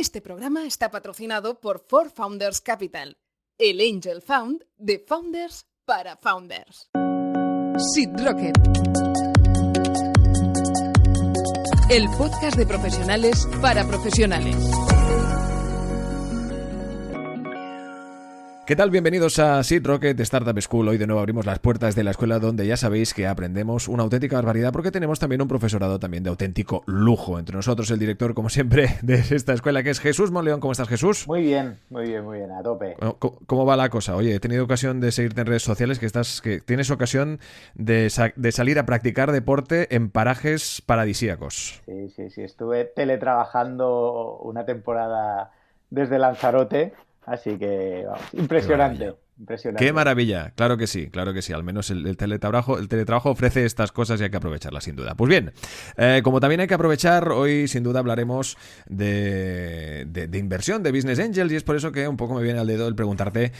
Este programa está patrocinado por For Founders Capital, el Angel Fund de Founders para Founders. Seed Rocket, el podcast de profesionales para profesionales. ¿Qué tal? Bienvenidos a Seed Rocket Startup School. Hoy de nuevo abrimos las puertas de la escuela donde ya sabéis que aprendemos una auténtica barbaridad porque tenemos también un profesorado también de auténtico lujo. Entre nosotros el director, como siempre, de esta escuela que es Jesús Monleón. ¿Cómo estás, Jesús? Muy bien, a tope. ¿Cómo va la cosa? Oye, he tenido ocasión de seguirte en redes sociales, que tienes ocasión de salir a practicar deporte en parajes paradisíacos. Sí. Estuve teletrabajando una temporada desde Lanzarote. Así que, vamos, impresionante. Qué maravilla, claro que sí. Al menos el teletrabajo ofrece estas cosas y hay que aprovecharlas sin duda. Pues bien, como también hay que aprovechar, hoy sin duda hablaremos de inversión, de Business Angels, y es por eso que un poco me viene al dedo el preguntarte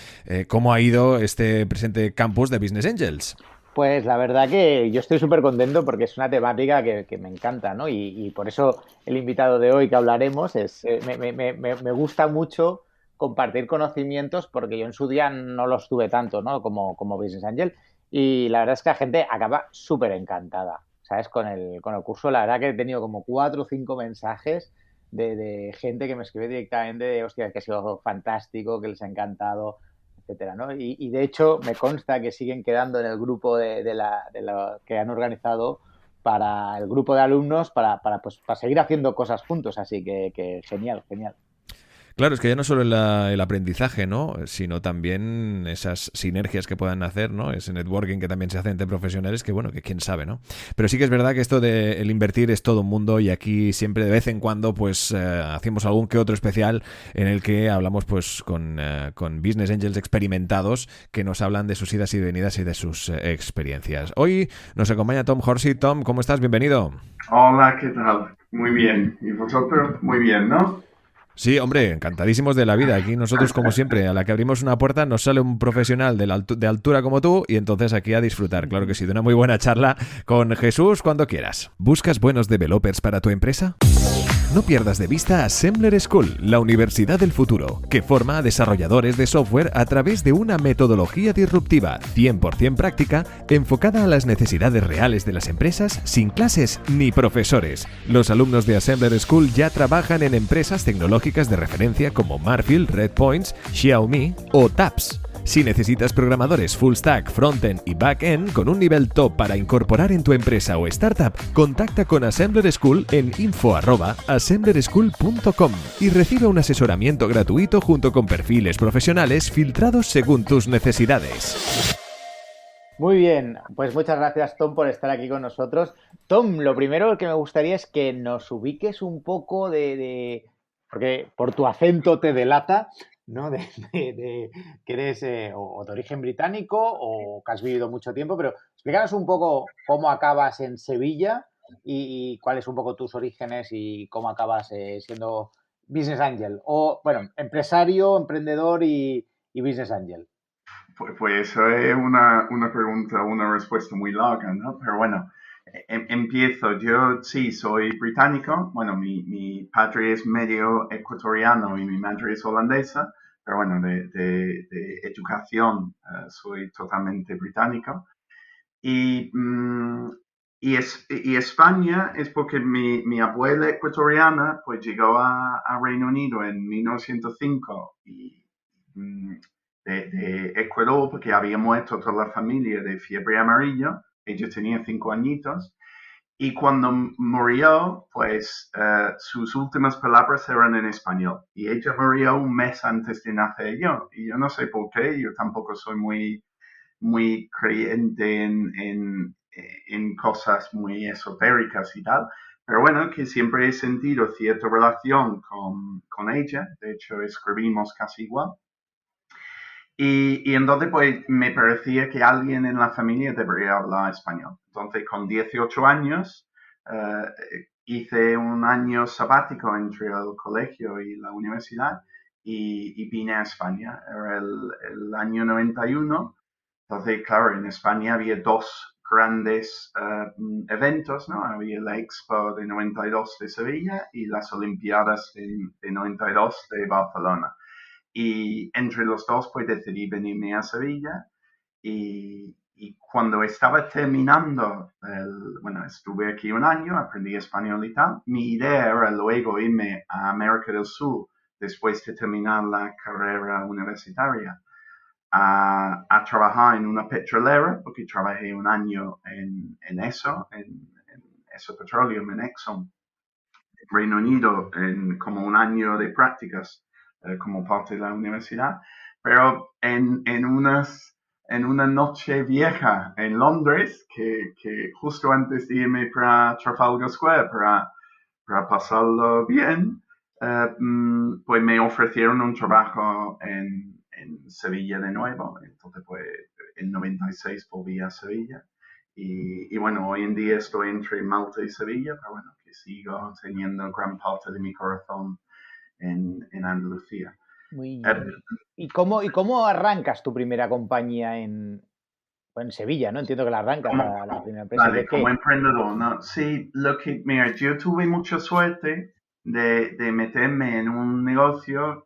cómo ha ido este presente campus de Business Angels. Pues la verdad que yo estoy súper contento porque es una temática que me encanta, ¿no? Y por eso el invitado de hoy que hablaremos me gusta mucho compartir conocimientos porque yo en su día no los tuve tanto, ¿no? Como Business Angel, y la verdad es que la gente acaba súper encantada, ¿sabes? Con el curso, la verdad que he tenido como 4 o 5 mensajes de gente que me escribe directamente de, hostia, que ha sido fantástico, que les ha encantado, etcétera, ¿no? Y de hecho me consta que siguen quedando en el grupo de la que han organizado para el grupo de alumnos para seguir haciendo cosas juntos, así que genial. Claro, es que ya no solo el aprendizaje, ¿no? Sino también esas sinergias que puedan hacer, ¿no? Ese networking que también se hace entre profesionales, que bueno, que quién sabe, ¿no? Pero sí que es verdad que esto de el invertir es todo un mundo y aquí siempre de vez en cuando pues hacemos algún que otro especial en el que hablamos pues con Business Angels experimentados que nos hablan de sus idas y venidas y de sus experiencias. Hoy nos acompaña Tom Horsey. Tom, ¿cómo estás? Bienvenido. Hola, ¿qué tal? Muy bien. ¿Y vosotros? Muy bien, ¿no? Sí, hombre, encantadísimos de la vida. Aquí nosotros, como siempre, a la que abrimos una puerta nos sale un profesional de altura como tú y entonces aquí a disfrutar. Claro que sí, de una muy buena charla con Jesús cuando quieras. ¿Buscas buenos developers para tu empresa? No pierdas de vista Assembler School, la universidad del futuro, que forma a desarrolladores de software a través de una metodología disruptiva, 100% práctica, enfocada a las necesidades reales de las empresas, sin clases ni profesores. Los alumnos de Assembler School ya trabajan en empresas tecnológicas de referencia como Marfil, Redpoints, Xiaomi o TAPS. Si necesitas programadores full stack, frontend y backend con un nivel top para incorporar en tu empresa o startup, contacta con Assembler School en info@assemblerschool.com y recibe un asesoramiento gratuito junto con perfiles profesionales filtrados según tus necesidades. Muy bien, pues muchas gracias, Tom, por estar aquí con nosotros. Tom, lo primero que me gustaría es que nos ubiques un poco porque por tu acento te delata, ¿no? Que eres o de origen británico o que has vivido mucho tiempo, pero explícanos un poco cómo acabas en Sevilla y cuáles un poco tus orígenes y cómo acabas siendo Business Angel o, bueno, empresario, emprendedor y Business Angel. Pues eso es una pregunta, una respuesta muy larga, ¿no? Pero bueno, empiezo. Yo sí soy británico. Bueno, mi padre es medio ecuatoriano y mi madre es holandesa. Pero bueno, de educación soy totalmente británico. Y España es porque mi abuela ecuatoriana pues llegó a Reino Unido en 1905 y de Ecuador porque había muerto toda la familia de fiebre amarilla. Ella tenía 5 añitos. Y cuando murió, pues sus últimas palabras eran en español. Y ella murió un mes antes de nacer yo. Y yo no sé por qué, yo tampoco soy muy creyente en cosas muy esotéricas y tal, pero bueno, que siempre he sentido cierta relación con ella, de hecho escribimos casi igual, y entonces pues me parecía que alguien en la familia debería hablar español. Entonces con 18 años hice un año sabático entre el colegio y la universidad y vine a España, era el año 91. Entonces, claro, en España había 2 grandes eventos, ¿no? Había la Expo de 92 de Sevilla y las Olimpiadas de 92 de Barcelona. Y entre los dos, pues decidí venirme a Sevilla y cuando estaba terminando, bueno, estuve aquí un año, aprendí español y tal. Mi idea era luego irme a América del Sur después de terminar la carrera universitaria a trabajar en una petrolera, porque trabajé un año en eso, en ESSO Petroleum, en Exxon, Reino Unido, como un año de prácticas como parte de la universidad, pero en una noche vieja en Londres, que justo antes de irme para Trafalgar Square, para pasarlo bien, pues me ofrecieron un trabajo en Sevilla de nuevo. Entonces, pues en 96 volví a Sevilla. Y bueno, hoy en día estoy entre Malta y Sevilla, pero bueno, que sigo teniendo gran parte de mi corazón en Andalucía. Muy bien. ¿Y cómo arrancas tu primera compañía en Sevilla, ¿no? Entiendo que la arrancas, la primera empresa. Vale, como emprendedor, ¿no? Sí, mira, yo tuve mucha suerte de meterme en un negocio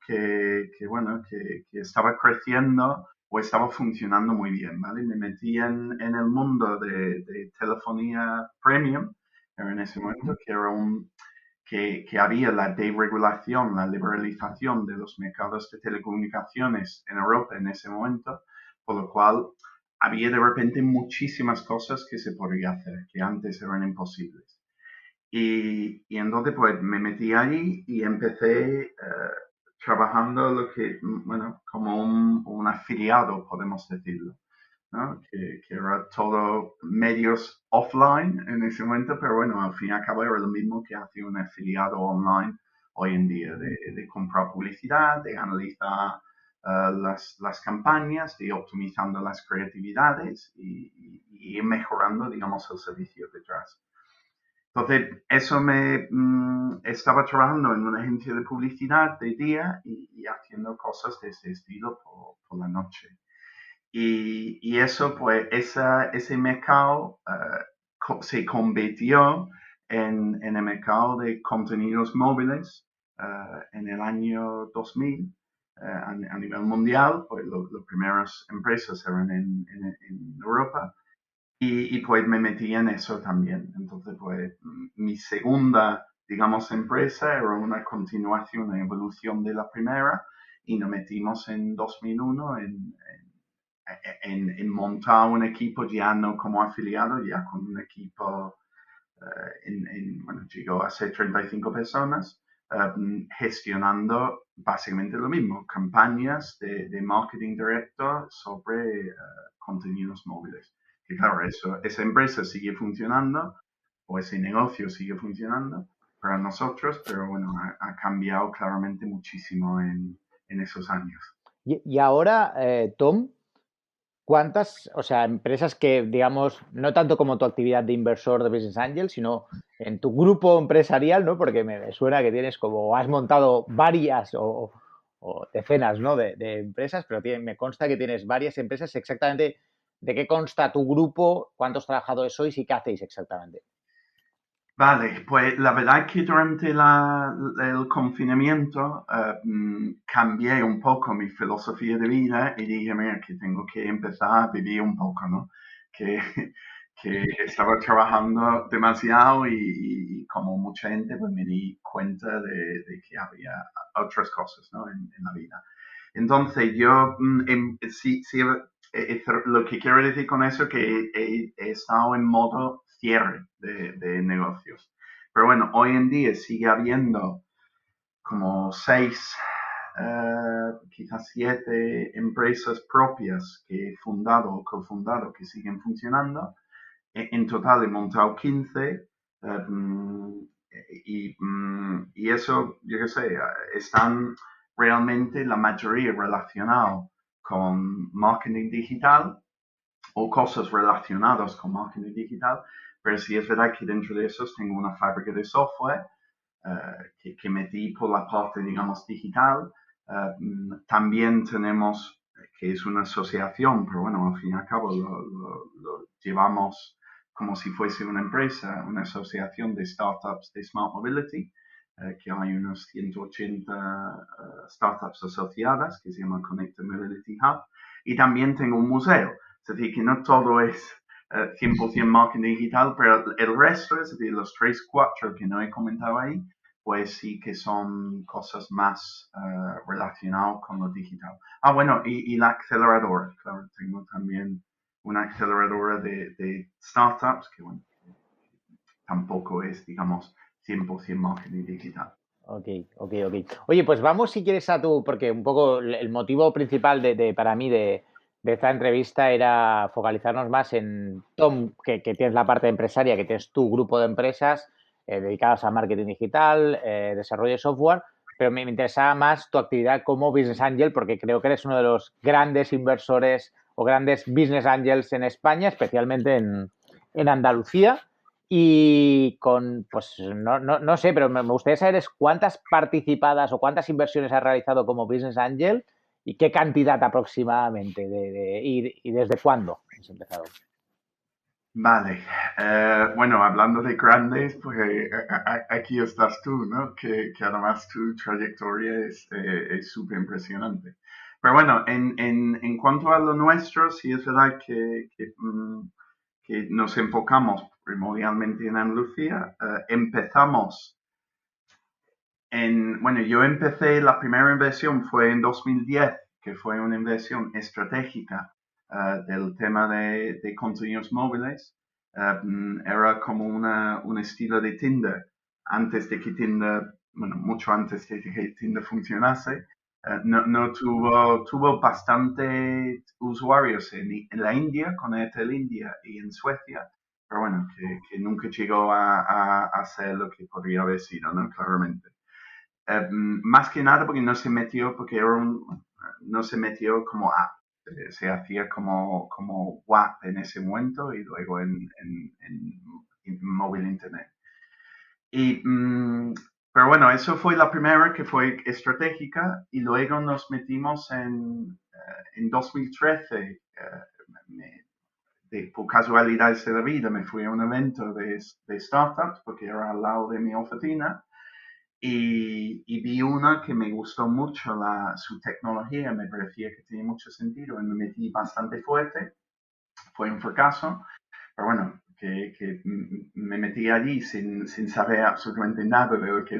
bueno, que estaba creciendo o estaba funcionando muy bien, ¿vale? Me metí en el mundo de telefonía premium, era en ese momento, que era que había la deregulación, la liberalización de los mercados de telecomunicaciones en Europa en ese momento, por lo cual había de repente muchísimas cosas que se podía hacer, que antes eran imposibles. Y entonces pues me metí ahí y empecé trabajando bueno, como un afiliado, podemos decirlo, ¿no? Que era todo medios offline en ese momento, pero bueno, al fin y al cabo era lo mismo que hace un afiliado online hoy en día, de comprar publicidad, de analizar las campañas, de optimizando las creatividades y ir mejorando, digamos, el servicio detrás. Entonces, eso estaba trabajando en una agencia de publicidad de día y haciendo cosas de ese estilo por la noche. Y eso, pues, ese mercado se convirtió en el mercado de contenidos móviles en el año 2000. A nivel mundial, pues las primeras empresas eran en Europa y pues me metí en eso también. Entonces, pues mi segunda, digamos, empresa era una continuación, una evolución de la primera y nos metimos en 2001 en montar un equipo ya no como afiliado, ya con un equipo, bueno, llegó a ser 35 personas, gestionando básicamente lo mismo, campañas de marketing directo sobre contenidos móviles. Y claro, esa empresa sigue funcionando, o ese negocio sigue funcionando para nosotros, pero bueno, ha cambiado claramente muchísimo en esos años. Y ahora, Tom, ¿cuántas, o sea, empresas que, digamos, no tanto como tu actividad de inversor de Business Angel, sino en tu grupo empresarial, ¿no? Porque me suena que tienes como, has montado varias o decenas, ¿no? de empresas, pero me consta que tienes varias empresas. Exactamente, ¿de qué consta tu grupo? ¿Cuántos trabajadores sois y qué hacéis exactamente? Vale, pues la verdad es que durante el confinamiento cambié un poco mi filosofía de vida y dije, mira, que tengo que empezar a vivir un poco, ¿no? Que, que estaba trabajando demasiado y como mucha gente, pues me di cuenta de que había otras cosas, ¿no? En la vida. Entonces yo, sí, lo que quiero decir con eso es que he estado en modo cierre de negocios. Pero bueno, hoy en día sigue habiendo como 6, quizás 7 empresas propias que he fundado o cofundado que siguen funcionando. En total he montado 15 y eso, yo qué sé, están realmente la mayoría relacionados con marketing digital o cosas relacionadas con marketing digital, pero sí es verdad que dentro de esos tengo una fábrica de software que metí por la parte, digamos, digital. También tenemos, que es una asociación, pero bueno, al fin y al cabo lo llevamos como si fuese una empresa, una asociación de startups de Smart Mobility, que hay unos 180 startups asociadas, que se llama Connected Mobility Hub, y también tengo un museo, es decir, que no todo es 100% marketing digital, pero el resto, es decir, los 3, 4 que no he comentado ahí, pues sí que son cosas más relacionadas con lo digital. Bueno, y la aceleradora, claro, tengo también una aceleradora de startups que, bueno, tampoco es, digamos, 100% marketing digital. Ok. Oye, pues vamos si quieres porque un poco el motivo principal para mí de esta entrevista era focalizarnos más en Tom, que tienes la parte empresaria, que tienes tu grupo de empresas dedicadas a marketing digital, desarrollo de software, pero me interesaba más tu actividad como Business Angel, porque creo que eres uno de los grandes inversores o grandes Business Angels en España, especialmente en Andalucía. Y pues no sé, pero me gustaría saber cuántas participadas o cuántas inversiones has realizado como Business Angel y qué cantidad aproximadamente y desde cuándo has empezado. Vale, bueno, hablando de grandes, pues aquí estás tú, ¿no? Que además tu trayectoria es súper impresionante. Pero bueno, en cuanto a lo nuestro, sí es verdad que nos enfocamos primordialmente en Andalucía. Empezamos bueno, yo empecé, la primera inversión fue en 2010, que fue una inversión estratégica del tema de contenidos móviles. Era como un estilo de Tinder, antes de que Tinder, bueno, mucho antes de que Tinder funcionase. No tuvo bastante usuarios en la India, con Airtel India, y en Suecia, pero bueno, que nunca llegó a ser lo que podría haber sido, ¿no? Claramente. Más que nada porque no se metió, no se metió como app, se hacía como WAP en ese momento y luego en móvil internet. Pero bueno, eso fue la primera que fue estratégica y luego nos metimos en 2013, por casualidades de la vida, me fui a un evento de startups porque era al lado de mi oficina. Y vi una que me gustó mucho su tecnología, me parecía que tenía mucho sentido y me metí bastante fuerte. Fue un fracaso, pero bueno, que me metí allí sin saber absolutamente nada de lo que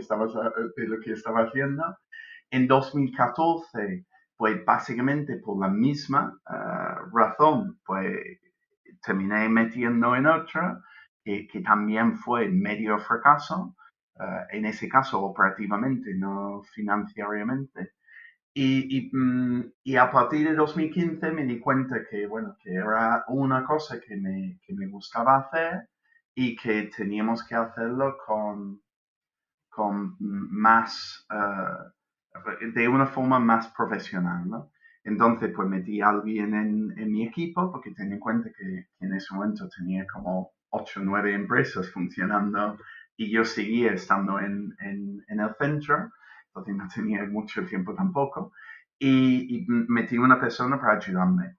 estaba haciendo. En 2014, pues básicamente por la misma razón, pues terminé metiendo en otra que también fue medio fracaso, en ese caso operativamente, no financieramente. Y a partir de 2015 me di cuenta que, bueno, que era una cosa que me gustaba hacer y que teníamos que hacerlo con más, de una forma más profesional, ¿no? Entonces, pues metí a alguien en mi equipo porque tenía en cuenta que en ese momento tenía como 8 o 9 empresas funcionando y yo seguía estando en el centro, entonces no tenía mucho tiempo tampoco, y metí una persona para ayudarme.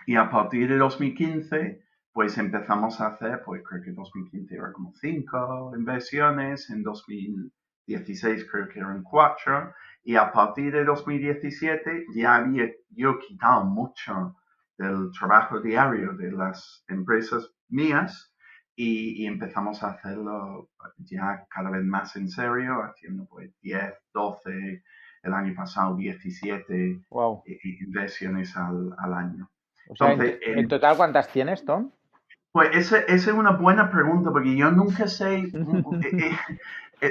Y a partir de 2015, pues empezamos a hacer, pues creo que 2015 era como 5 inversiones, en 2016 creo que eran 4, y a partir de 2017 ya había yo quitado mucho del trabajo diario de las empresas mías y empezamos a hacerlo ya cada vez más en serio, haciendo pues 10, 12, el año pasado 17 Wow. inversiones al año. O sea, Entonces, en total, ¿cuántas tienes, Tom? pues esa es una buena pregunta porque yo nunca sé,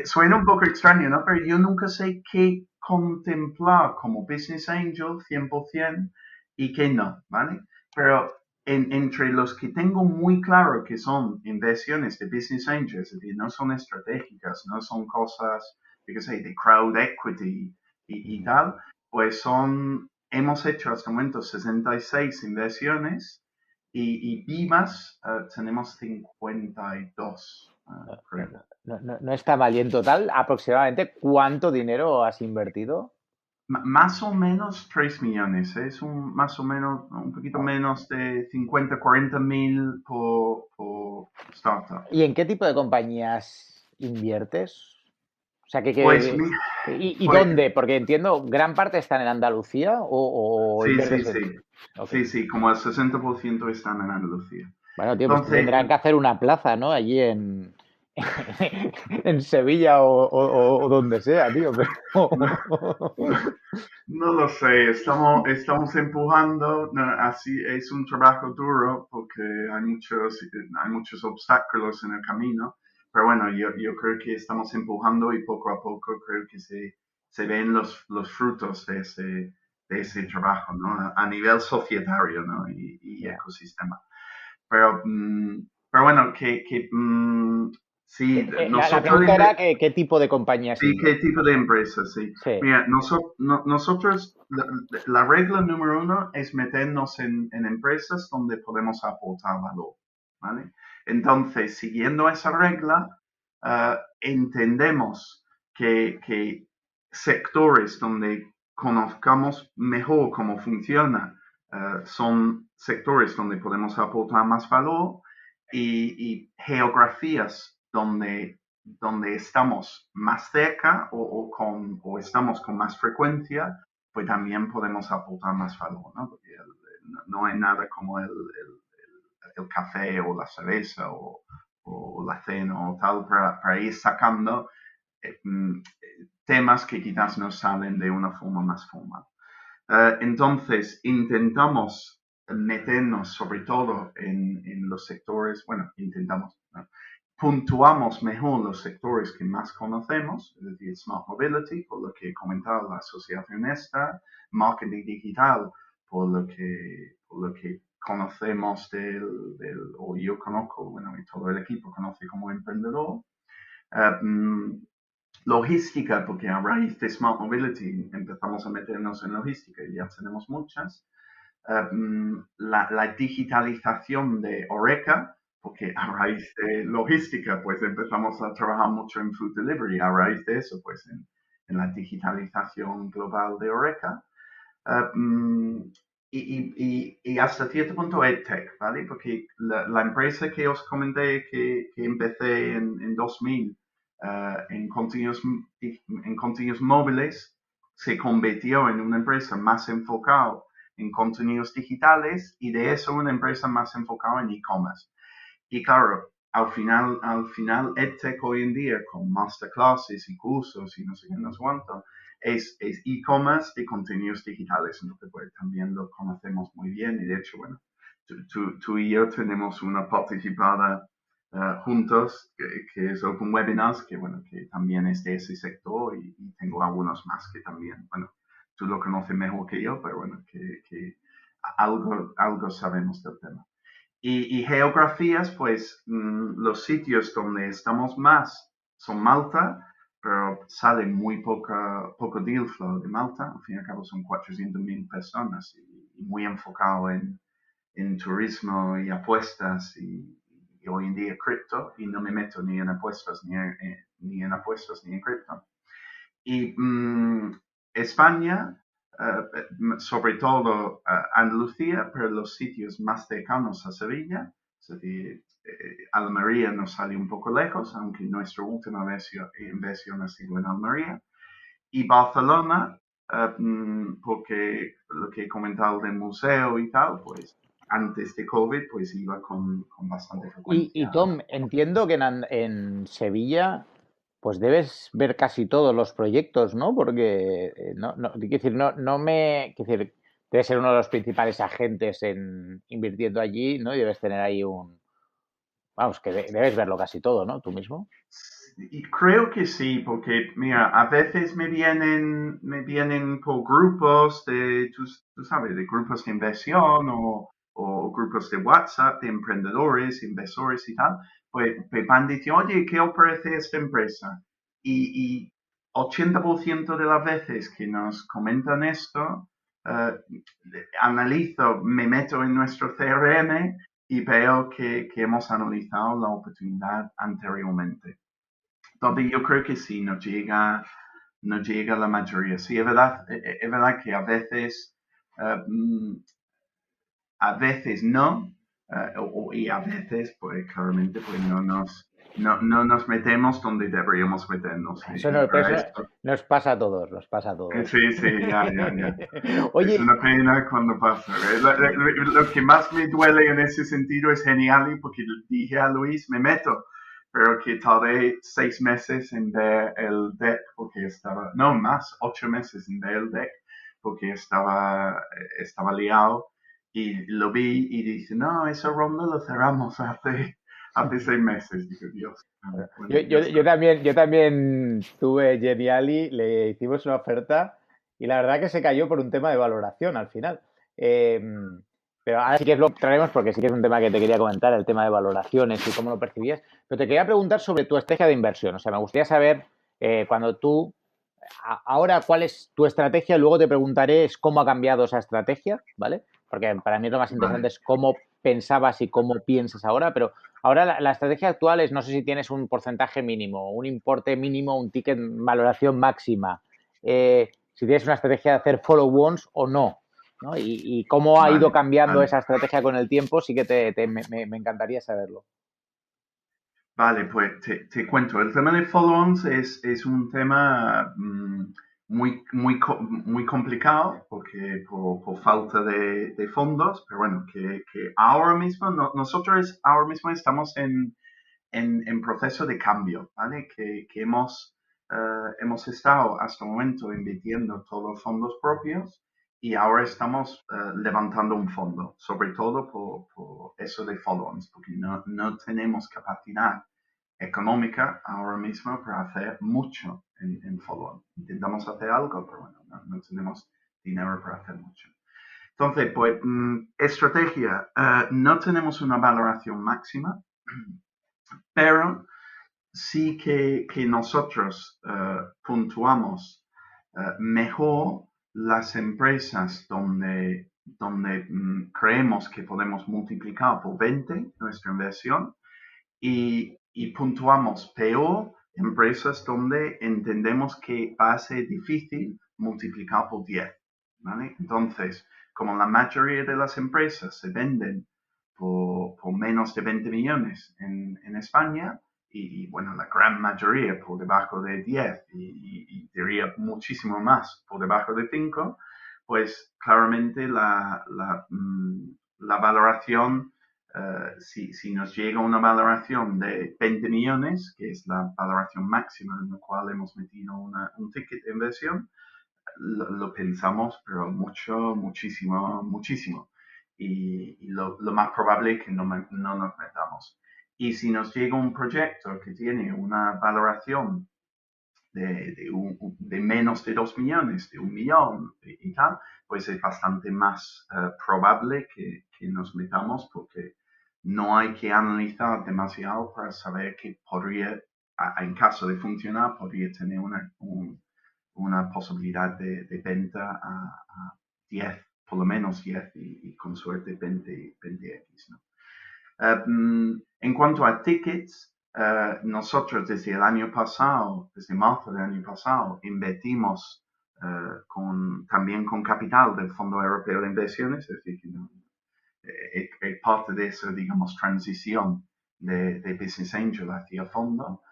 suena un poco extraño, ¿no? Pero yo nunca sé qué contemplar como Business Angel 100% y qué no, ¿vale? Pero entre los que tengo muy claro que son inversiones de Business Angel, es decir, no son estratégicas, no son cosas, yo qué sé, de crowd equity y tal, pues hemos hecho hasta el momento 66 inversiones y vivas tenemos 52, creo. No está mal. Y en total, aproximadamente, ¿cuánto dinero has invertido? Más o menos 3 millones, es más o menos un poquito menos de 50, 40 mil por startup. ¿Y en qué tipo de compañías inviertes? O sea, Pues, ¿y pues, dónde? Porque entiendo, gran parte están en Andalucía o sí, sí, inviertes en... sí. Okay. Sí, como el 60% están en Andalucía. Bueno, tío, pues Entonces, tendrán que hacer una plaza, ¿no? Allí en, en Sevilla o donde sea, tío. no, no lo sé, estamos empujando, no, así es un trabajo duro porque hay muchos obstáculos en el camino, pero bueno, yo creo que estamos empujando y poco a poco creo que se ven los frutos de ese trabajo, ¿no? A nivel societario, ¿no? Y Yeah. ecosistema. Pero, pero bueno, sí, La nosotros pregunta era qué tipo de compañías sí, qué tipo de inviertes. empresa, sí. Sí. Mira, nosotros, la regla número uno es meternos en empresas donde podemos aportar valor, ¿vale? Entonces, siguiendo esa regla, entendemos que sectores donde conozcamos mejor cómo funciona, son sectores donde podemos aportar más valor y geografías donde estamos más cerca o estamos con más frecuencia, pues también podemos aportar más valor, ¿no? Porque no hay nada como el café o la cerveza o la cena o tal para ir sacando temas que quizás nos salen de una forma más formal. Entonces, intentamos meternos sobre todo en los sectores, bueno, intentamos, ¿no? Puntuamos mejor los sectores que más conocemos, es decir, Smart Mobility, por lo que he comentado, la asociación esta, marketing digital, por lo que conocemos o yo conozco, bueno, y todo el equipo conoce como emprendedor. Logística, porque a raíz de Smart Mobility empezamos a meternos en logística y ya tenemos muchas. La digitalización de Oreca, porque a raíz de logística, pues empezamos a trabajar mucho en food delivery, a raíz de eso, pues en la digitalización global de Oreca. Y hasta cierto punto EdTech, ¿vale? Porque la empresa que os comenté que empecé en 2000 en contenidos móviles se convirtió en una empresa más enfocada en contenidos digitales y de eso una empresa más enfocada en e-commerce. Y claro, al final EdTech hoy en día con masterclasses y cursos y no sé qué, no sé cuánto, es e-commerce de contenidos digitales. Entonces, pues también lo conocemos muy bien y de hecho, bueno, tú y yo tenemos una participada juntos que es Open Webinars, que bueno, que también es de ese sector y tengo algunos más que también, bueno, tú lo conoces mejor que yo, pero bueno, que algo sabemos del tema. Y geografías, pues los sitios donde estamos más son Malta, pero sale muy poco deal flow de Malta. Al fin y al cabo son 400.000 personas y muy enfocado en turismo y apuestas y hoy en día cripto y no me meto ni en apuestas ni en apuestas ni en cripto. Y España, sobre todo Andalucía, pero los sitios más cercanos a Sevilla, es decir, Almería nos sale un poco lejos, aunque nuestra última inversión ha sido en Almería, y Barcelona, porque lo que he comentado del museo y tal, pues antes de COVID, pues iba con bastante Y frecuencia. Tom, entiendo que en Sevilla pues debes ver casi todos los proyectos, ¿no? Porque quiero decir, quiero decir, debes ser uno de los principales agentes en invirtiendo allí, ¿no? Y debes tener ahí vamos, que debes verlo casi todo, ¿no? Tú mismo. Y creo que sí, porque mira, a veces me vienen por grupos tú sabes, de grupos de inversión o grupos de WhatsApp de emprendedores, inversores y tal, pues me van diciendo, oye, ¿qué ofrece esta empresa? Y 80% de las veces que nos comentan esto, eh, analizo, me meto en nuestro CRM y veo que hemos analizado la oportunidad anteriormente. Entonces yo creo que sí, no llega la mayoría. Sí, es verdad que a veces no, y a veces, pues claramente, pues no nos metemos donde deberíamos meternos. Eso, Y para eso esto, nos pasa a todos, nos pasa a todos. sí, ya. Es Oye, una pena cuando pasa. Lo que más me duele en ese sentido es Geniali, porque le dije a Luis, me meto, pero que tardé 6 meses en ver el deck, porque estaba, no más, 8 meses en ver el deck, porque estaba liado, y lo vi y dice, no, esa ronda lo cerramos hace 6 meses. Digo, Dios, bueno, ya está. yo también tuve Geniali, le hicimos una oferta y la verdad que se cayó por un tema de valoración al final. Eh, pero ahora sí que lo traemos porque sí que es un tema que te quería comentar, el tema de valoraciones y cómo lo percibías. Pero te quería preguntar sobre tu estrategia de inversión. O sea, me gustaría saber cuando tú, ahora cuál es tu estrategia, luego te preguntaré es cómo ha cambiado esa estrategia, ¿vale? Porque para mí lo más interesante Vale. es cómo pensabas y cómo piensas ahora, pero ahora la estrategia actual es, no sé si tienes un porcentaje mínimo, un importe mínimo, un ticket, valoración máxima, si tienes una estrategia de hacer follow-ons o no, ¿no? Y cómo ha ido Vale, cambiando vale. esa estrategia con el tiempo, sí que me encantaría saberlo. Vale, pues te cuento. El tema de follow-ons es un tema muy complicado porque por falta de fondos, pero bueno, que ahora mismo, nosotros ahora mismo estamos en proceso de cambio, ¿vale? Que hemos estado hasta el momento invirtiendo todos los fondos propios y ahora estamos levantando un fondo, sobre todo por eso de follow-ons, porque no tenemos capacidad económica ahora mismo para hacer mucho en follow-on. Intentamos hacer algo, pero bueno, no tenemos dinero para hacer mucho. Entonces, pues, estrategia, no tenemos una valoración máxima, pero sí que nosotros puntuamos mejor las empresas donde creemos que podemos multiplicar por 20 nuestra inversión y puntuamos peor empresas donde entendemos que va a ser difícil multiplicar por 10, ¿vale? Entonces, como la mayoría de las empresas se venden por menos de 20 millones en España, bueno, la gran mayoría por debajo de 10 y diría muchísimo más por debajo de 5, pues claramente la valoración, si nos llega una valoración de 20 millones, que es la valoración máxima en la cual hemos metido un ticket de inversión, lo pensamos, pero muchísimo. Y lo más probable es que no nos metamos. Y si nos llega un proyecto que tiene una valoración de menos de 2 millones, de 1 millón y tal, pues es bastante más probable que nos metamos porque no hay que analizar demasiado para saber que podría, en caso de funcionar, podría tener una posibilidad de venta a 10, por lo menos 10 y con suerte 20x, ¿no? En cuanto a tickets, nosotros desde el año pasado, desde marzo del año pasado, invertimos también con capital del Fondo Europeo de Inversiones, es decir, es parte de esa, digamos, transición de Business Angel hacia fondo.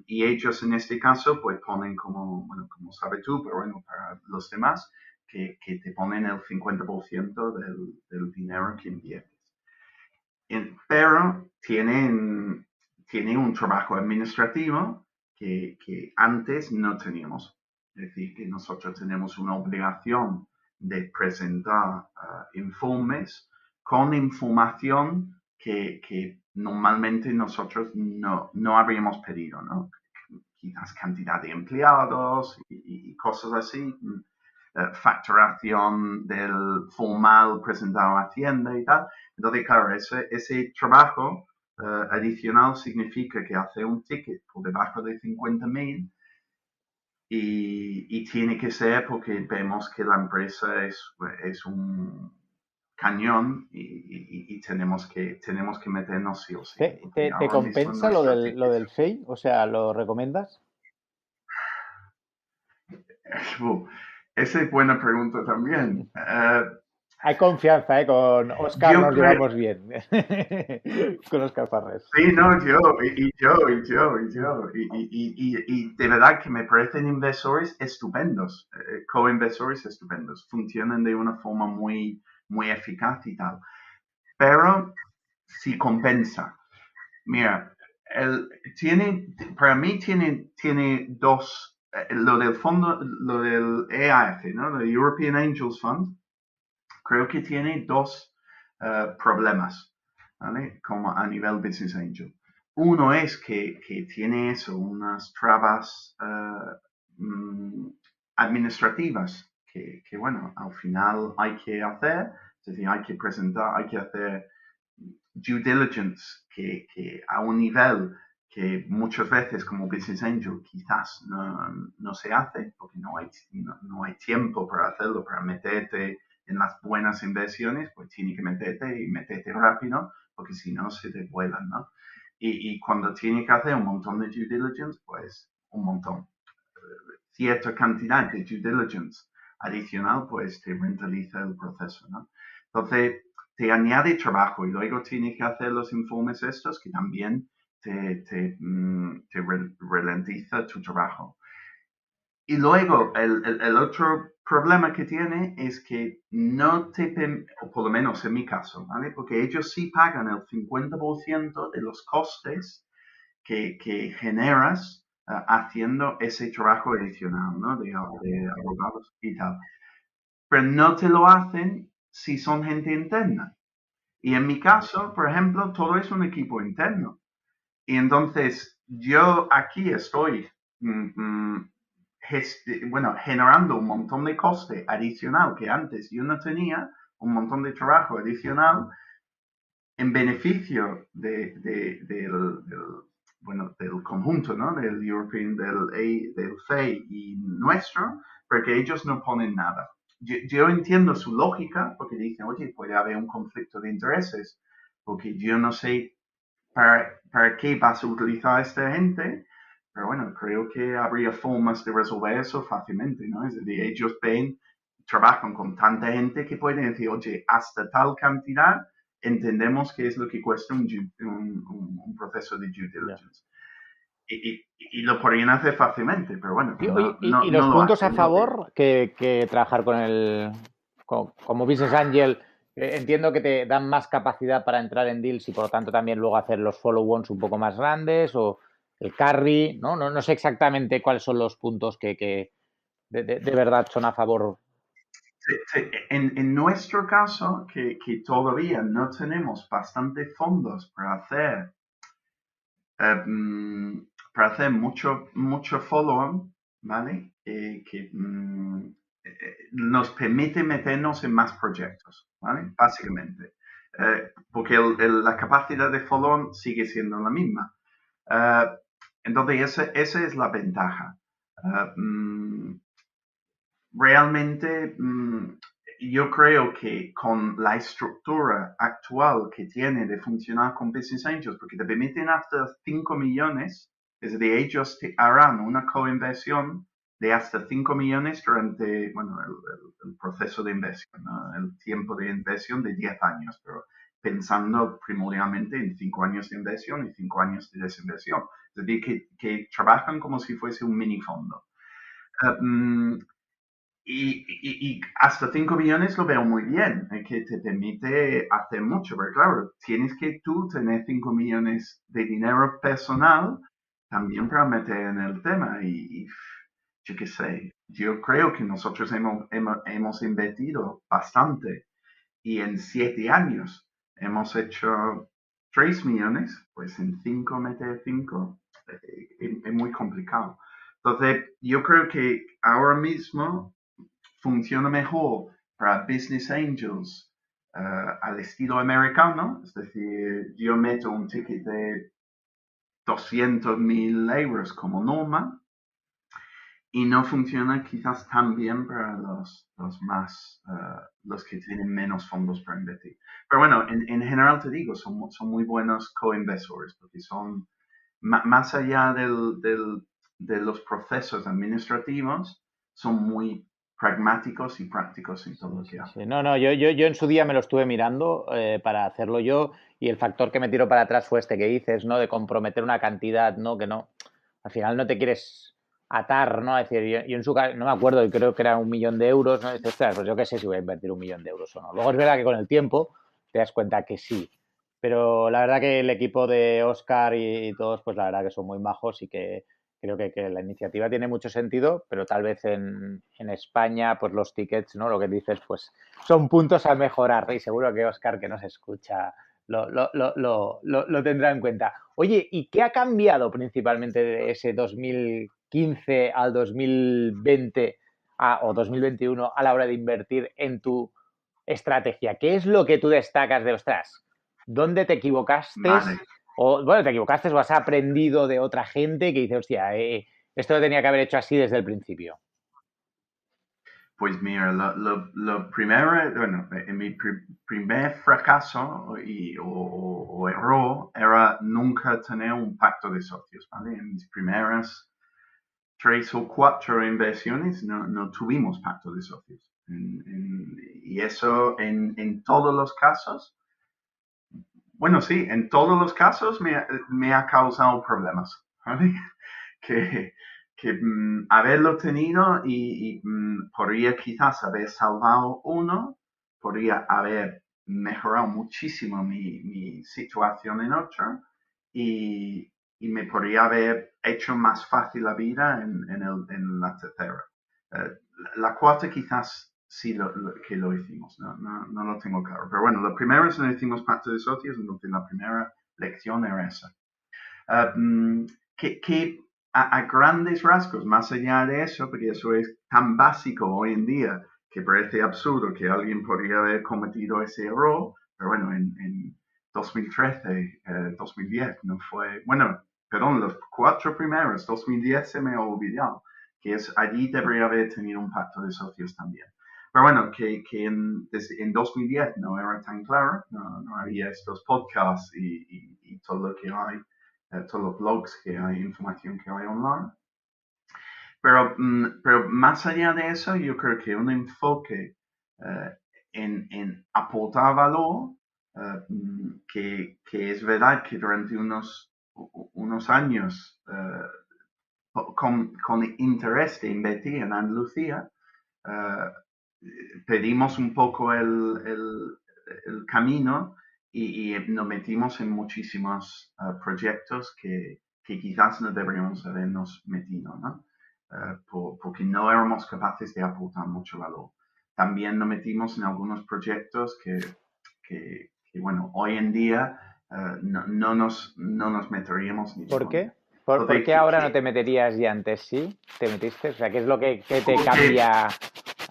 Y ellos en este caso pues ponen bueno, como sabes tú, pero bueno, para los demás, que te ponen el 50% del dinero que inviertes. Pero tienen un trabajo administrativo que antes no teníamos. Es decir, que nosotros tenemos una obligación de presentar informes con información que normalmente nosotros no habríamos pedido, ¿no? Quizás cantidad de empleados y cosas así, facturación del formal presentado a Hacienda y tal. Entonces, claro, ese trabajo adicional significa que hace un ticket por debajo de 50.000 y tiene que ser porque vemos que la empresa es un cañón y tenemos que meternos sí o sí. ¿Te Ahora mismo compensa nuestro lo ticket. del FEI? O sea, ¿lo recomiendas? Esa es buena pregunta también. Hay confianza, ¿eh? Con Oscar Yo nos creo, llevamos bien. Con Oscar Farrés. sí, no, y de verdad que me parecen inversores estupendos, co-inversores estupendos, funcionan de una forma muy, muy eficaz y tal. Pero si compensa. Mira, para mí tiene dos, lo del fondo, lo del EAF, ¿no? El European Angels Fund, creo que tiene dos problemas, ¿vale? Como a nivel Business Angel. Uno es que tiene eso, unas trabas administrativas bueno, al final hay que hacer, es decir, hay que presentar, hay que hacer due diligence que a un nivel que muchas veces como Business Angel quizás no se hace porque no hay tiempo para hacerlo, para meterte en las buenas inversiones, pues tiene que meterte rápido porque si no se te vuelan, ¿no? Y cuando tiene que hacer un montón de due diligence, pues un montón. Cierta cantidad de due diligence adicional, pues te rentaliza el proceso, ¿no? Entonces, te añade trabajo y luego tienes que hacer los informes estos que también te ralentiza tu trabajo. Y luego, el otro problema que tiene es que no o por lo menos en mi caso, ¿vale? Porque ellos sí pagan el 50% de los costes que generas haciendo ese trabajo adicional, ¿no? De abogados y tal. Pero no te lo hacen si son gente interna. Y en mi caso, por ejemplo, todo es un equipo interno. Y entonces yo aquí estoy, bueno, generando un montón de coste adicional que antes yo no tenía, un montón de trabajo adicional en beneficio bueno, del conjunto, ¿no? Del European, del FEI y nuestro, porque ellos no ponen nada. Yo entiendo su lógica, porque dicen, oye, puede haber un conflicto de intereses, porque yo no sé para qué vas a utilizar a esta gente, pero bueno, creo que habría formas de resolver eso fácilmente, ¿no? Es decir, ellos trabajan con tanta gente que pueden decir, oye, hasta tal cantidad entendemos qué es lo que cuesta un proceso de due diligence. Y lo podrían hacer fácilmente, pero bueno, Y los no lo puntos a hacen. favor que trabajar como Business Angel, entiendo que te dan más capacidad para entrar en deals y por lo tanto también luego hacer los follow-ons un poco más grandes o el carry, ¿no? No sé exactamente cuáles son los puntos que de verdad son a favor. En nuestro caso, que todavía no tenemos bastante fondos para hacer mucho follow-on, ¿vale? Que nos permite meternos en más proyectos, ¿vale? Básicamente. Porque la capacidad de follow-on sigue siendo la misma. Entonces, esa es la ventaja. Realmente, yo creo que con la estructura actual que tiene de funcionar con Business Angels, porque te permiten hasta 5 millones, es decir, ellos te harán una coinversión de hasta 5 millones durante, bueno, el proceso de inversión, ¿no? El tiempo de inversión de 10 años, pero pensando primordialmente en 5 años de inversión y 5 años de desinversión. Es decir, que trabajan como si fuese un mini fondo. Y hasta 5 millones lo veo muy bien, que te permite hacer mucho, pero claro, tienes que tú tener 5 millones de dinero personal también para meter en el tema. Y yo qué sé, yo creo que nosotros hemos invertido bastante y en 7 años hemos hecho 3 millones, pues en 5 meter 5 es muy complicado. Entonces, yo creo que ahora mismo funciona mejor para Business Angels al estilo americano, es decir, yo meto un ticket de 200.000 euros como norma y no funciona quizás tan bien para los que tienen menos fondos para invertir. Pero bueno, en general te digo, son muy buenos co-inversores porque son más allá de los procesos administrativos, son muy pragmáticos y prácticos en todo lo que hacen. Sí. No, yo en su día me lo estuve mirando para hacerlo yo, y el factor que me tiró para atrás fue este que dices, ¿no? De comprometer una cantidad, ¿no? Que no, al final no te quieres atar, ¿no? Es decir, yo en su caso, no me acuerdo, y creo que era 1 millón de euros, ¿no? Y dices, ostras, pues yo qué sé si voy a invertir 1 millón de euros o no. Luego es verdad que con el tiempo te das cuenta que sí. Pero la verdad que el equipo de Oscar y todos, pues la verdad que son muy majos, y que creo que la iniciativa tiene mucho sentido, pero tal vez en España, pues los tickets, ¿no? Lo que dices, pues son puntos a mejorar, y seguro que Oscar, que nos escucha, lo tendrá en cuenta. Oye, ¿y qué ha cambiado principalmente de ese 2015 al 2020 o 2021 a la hora de invertir en tu estrategia? ¿Qué es lo que tú destacas de, ostras, dónde te equivocaste? Vale. O, bueno, te equivocaste o has aprendido de otra gente que dice, hostia, esto lo tenía que haber hecho así desde el principio. Pues mira, lo primero, bueno, en mi primer fracaso o error era nunca tener un pacto de socios, ¿vale? En mis primeras 3 o 4 inversiones no tuvimos pacto de socios. Y eso en todos los casos, bueno, sí, en todos los casos me ha causado problemas, ¿vale? Que haberlo tenido y podría quizás haber salvado uno, podría haber mejorado muchísimo mi situación en otro, y me podría haber hecho más fácil la vida en la tercera. La cuarta quizás sí que lo hicimos, no lo tengo claro. Pero bueno, la primera es no hicimos pacto de socios, entonces la primera lección era esa. Que a grandes rasgos, más allá de eso, porque eso es tan básico hoy en día que parece absurdo que alguien podría haber cometido ese error, pero bueno, en 2013, 2010 no fue, bueno, perdón, los 4 primeros, 2010 se me ha olvidado, que es allí debería haber tenido un pacto de socios también. Pero bueno, que en 2010 no era tan claro, no había estos podcasts y todo lo que hay, todos los blogs que hay, información que hay online. Pero más allá de eso, yo creo que un enfoque en aportar valor, que es verdad que durante unos años, con interés de invertir en Andalucía, pedimos un poco el camino y nos metimos en muchísimos proyectos que quizás no deberíamos habernos metido, ¿no? Porque no éramos capaces de aportar mucho valor. También nos metimos en algunos proyectos que bueno, hoy en día no nos meteríamos ni de ¿Por qué? coña. ¿Por Entonces, qué ahora no te meterías y antes sí te metiste? O sea, ¿qué es lo que te cambia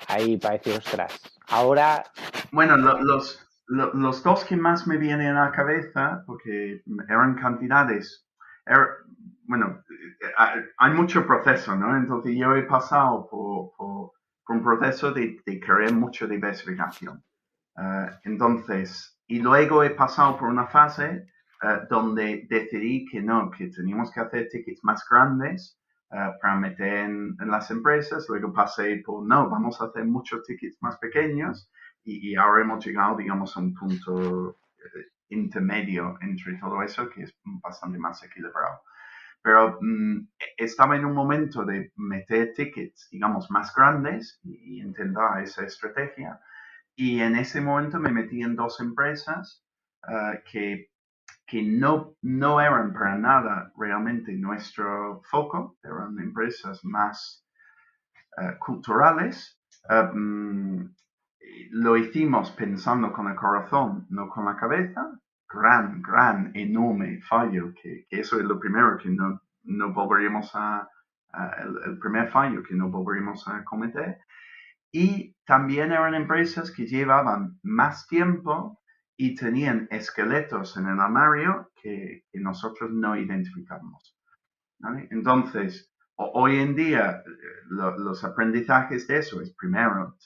ahí para decir, ostras, ahora... Bueno, los dos que más me vienen a la cabeza, porque eran cantidades, bueno, hay mucho proceso, ¿no? Entonces yo he pasado por un proceso de querer mucha diversificación. Entonces, y luego he pasado por una fase donde decidí que no, que teníamos que hacer tickets más grandes para meter en las empresas. Luego pasé por, no, vamos a hacer muchos tickets más pequeños, y ahora hemos llegado, digamos, a un punto intermedio entre todo eso que es bastante más equilibrado. Pero estaba en un momento de meter tickets, digamos, más grandes y intentar esa estrategia. Y en ese momento me metí en 2 empresas que no eran para nada realmente nuestro foco, eran empresas más culturales. Lo hicimos pensando con el corazón, no con la cabeza. Gran, enorme fallo, que eso es lo primero que no volveríamos el primer fallo que no volveríamos a cometer. Y también eran empresas que llevaban más tiempo y tenían esqueletos en el armario que nosotros no identificamos, ¿vale? Entonces, hoy en día, los aprendizajes de eso es primero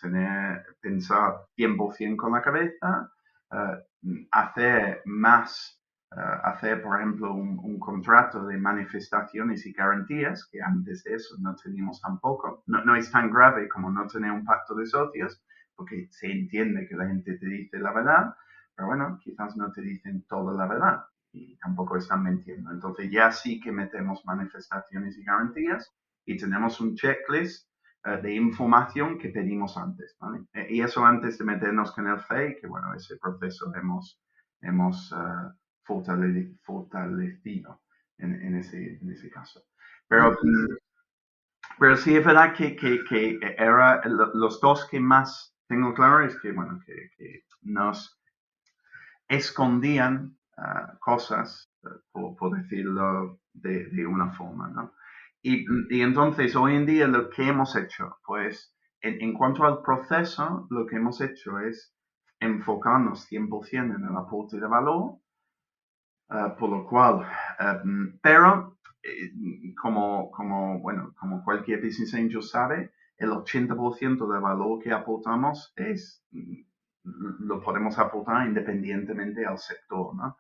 pensar 100% con la cabeza, hacer más hacer, por ejemplo, un contrato de manifestaciones y garantías, que antes de eso no teníamos tampoco. No es tan grave como no tener un pacto de socios, porque se entiende que la gente te dice la verdad, pero bueno, quizás no te dicen toda la verdad y tampoco están mintiendo. Entonces ya sí que metemos manifestaciones y garantías y tenemos un checklist de información que pedimos antes, ¿vale? Y eso antes de meternos con el FEI, que bueno, ese proceso hemos fortalecido en ese caso. Pero sí es verdad que era los dos que más tengo claro es que, bueno, que nos escondían cosas, por decirlo de una forma, ¿no? Y entonces, hoy en día, lo que hemos hecho, pues, en cuanto al proceso, lo que hemos hecho es enfocarnos 100% en el aporte de valor, por lo cual, pero bueno, como cualquier business angel sabe, el 80% del valor que aportamos lo podemos aportar independientemente al sector, ¿no?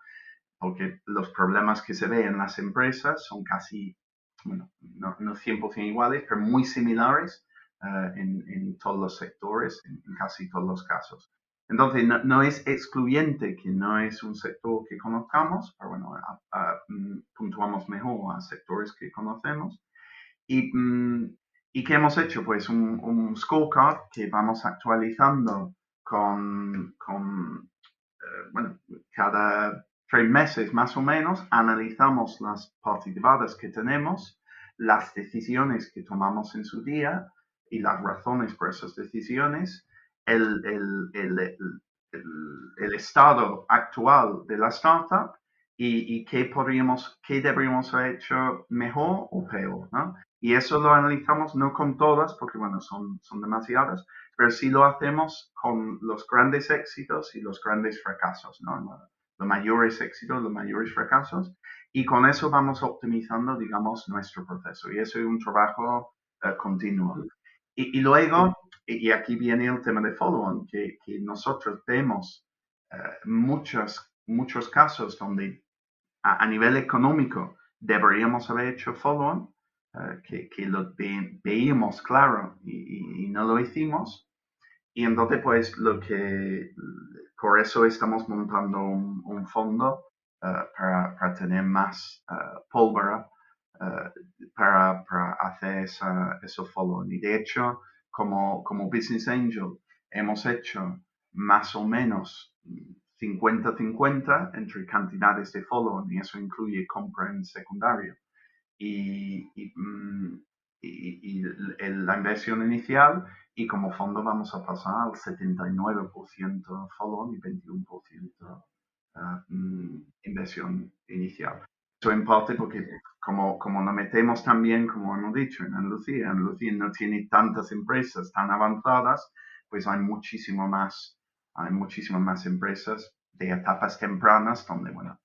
Porque los problemas que se ven en las empresas son casi, bueno, no 100% iguales, pero muy similares en todos los sectores, en casi todos los casos. Entonces, no es excluyente que no es un sector que conozcamos, pero bueno, puntuamos mejor a sectores que conocemos. ¿Y qué hemos hecho? Pues un scorecard que vamos actualizando bueno, cada 3 meses más o menos, analizamos las participadas que tenemos, las decisiones que tomamos en su día y las razones por esas decisiones, el estado actual de la startup y qué deberíamos haber hecho mejor o peor, ¿no? Y eso lo analizamos no con todas, porque bueno, son demasiadas, pero sí lo hacemos con los grandes éxitos y los grandes fracasos, ¿no? Los mayores éxitos, los mayores fracasos, y con eso vamos optimizando, digamos, nuestro proceso. Y eso es un trabajo continuo. Y luego, y aquí viene el tema de follow-on, que nosotros vemos muchos casos donde a nivel económico deberíamos haber hecho follow-on, que lo veíamos claro y no lo hicimos. Y entonces, pues, por eso estamos montando un fondo para tener más pólvora para hacer eso follow-on. Y de hecho, como Business Angel, hemos hecho más o menos 50-50 entre cantidades de follow-on, y eso incluye compra en secundario. Y la inversión inicial, y como fondo vamos a pasar al 79% follow-on y 21% inversión inicial. Eso en parte porque como nos metemos también, como hemos dicho, en Andalucía no tiene tantas empresas tan avanzadas, pues hay muchísimas más empresas de etapas tempranas donde, bueno,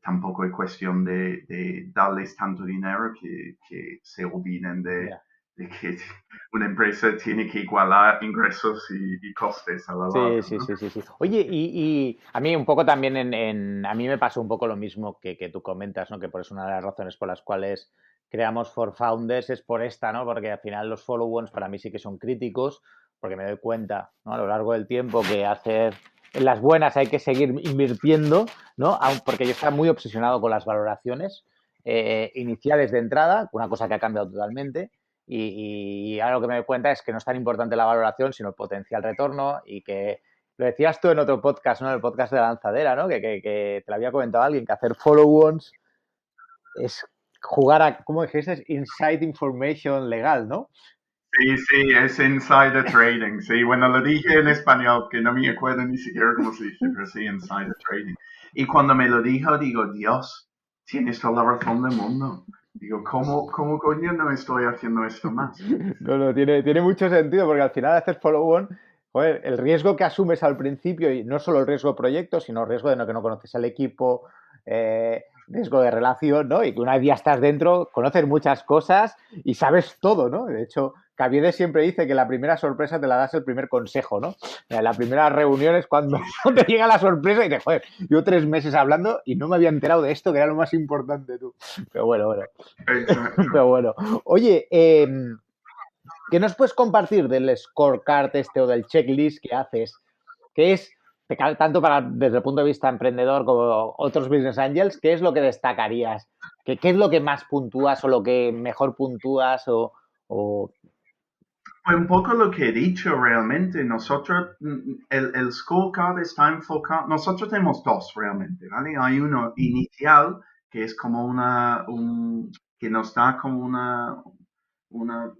tampoco es cuestión de darles tanto dinero que se olviden de que una empresa tiene que igualar ingresos y costes a la larga. Sí. ¿no? Oye, y a mí un poco también a mí me pasó un poco lo mismo que tú comentas, ¿no? Que por eso una de las razones por las cuales creamos For Founders es por esta, ¿no? Porque al final los follow-ons para mí sí que son críticos, porque me doy cuenta, ¿no? A lo largo del tiempo que en las buenas hay que seguir invirtiendo, ¿no? Porque yo estaba muy obsesionado con las valoraciones iniciales de entrada, una cosa que ha cambiado totalmente. Y ahora lo que me doy cuenta es que no es tan importante la valoración, sino el potencial retorno, y que lo decías tú en otro podcast, ¿no? En el podcast de la lanzadera, ¿no? Que te lo había comentado alguien, que hacer follow-ons es jugar a, ¿cómo dijiste? Inside information legal, ¿no? Sí, es insider trading. Sí, bueno, lo dije en español, que no me acuerdo ni siquiera cómo se dice, pero sí, insider trading. Y cuando me lo dijo, digo, Dios, tienes toda la razón del mundo. Digo, ¿cómo coño no estoy haciendo esto más? No, tiene mucho sentido, porque al final hacer follow-on, joder, el riesgo que asumes al principio, y no solo el riesgo proyecto, sino el riesgo de que no conoces al equipo, riesgo de relación, ¿no? Y que una vez ya estás dentro, conoces muchas cosas y sabes todo, ¿no? De hecho, Caviedes siempre dice que la primera sorpresa te la das el primer consejo, ¿no? La primera reunión es cuando te llega la sorpresa y te joder, yo 3 meses hablando y no me había enterado de esto, que era lo más importante, tú. Pero bueno. Exacto. Pero bueno. Oye, ¿qué nos puedes compartir del scorecard o del checklist que haces? ¿Qué es, tanto desde el punto de vista emprendedor como otros business angels, qué es lo que destacarías? ¿Qué es lo que más puntúas o lo que mejor puntúas o... Pues un poco lo que he dicho realmente, nosotros, el scorecard está enfocado, nosotros tenemos dos realmente, ¿vale? Hay uno inicial que es como que nos da como una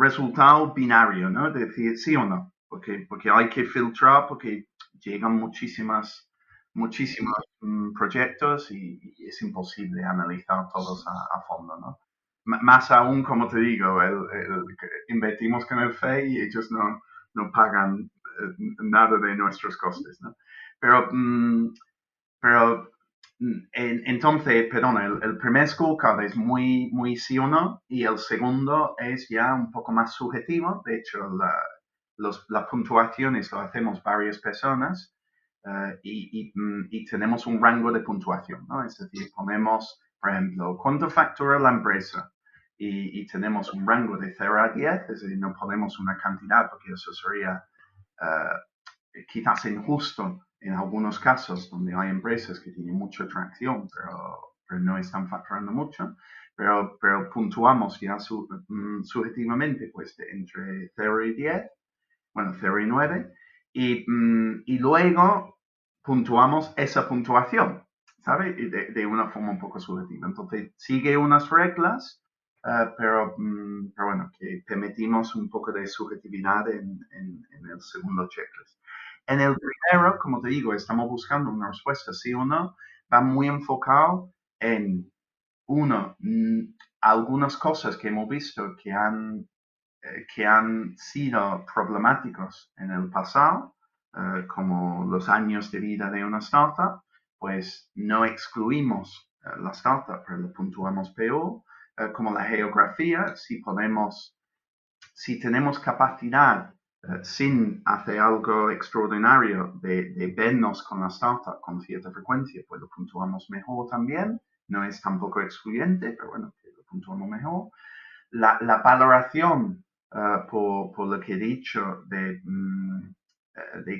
resultado binario, ¿no? Es decir, sí o no, porque hay que filtrar, porque llegan muchísimos proyectos y es imposible analizar todos a fondo, ¿no? Más aún, como te digo, invertimos con el FEI y ellos no pagan nada de nuestros costes, ¿no? Pero entonces, perdona, el primer scorecard es muy sí o no y el segundo es ya un poco más subjetivo. De hecho, las puntuaciones lo hacemos varias personas y tenemos un rango de puntuación, ¿no? Es decir, ponemos, por ejemplo, ¿cuánto factura la empresa? Y tenemos un rango de 0 a 10, es decir, no ponemos una cantidad porque eso sería quizás injusto en algunos casos donde hay empresas que tienen mucha atracción, pero no están facturando mucho, pero puntuamos ya subjetivamente pues entre 0 y 10, bueno, 0 y 9, y luego puntuamos esa puntuación, ¿sabes? De una forma un poco subjetiva. Entonces, sigue unas reglas, pero bueno, que permitimos un poco de subjetividad en el segundo checklist. En el primero, como te digo, estamos buscando una respuesta sí o no, va muy enfocado en, uno, algunas cosas que hemos visto que han sido problemáticos en el pasado, como los años de vida de una startup, pues no excluimos la startup, pero lo puntuamos peor, como la geografía, si tenemos capacidad sin hacer algo extraordinario de vernos con la startup con cierta frecuencia, pues lo puntuamos mejor también. No es tampoco excluyente, pero bueno, que lo puntuamos mejor. La valoración por lo que he dicho de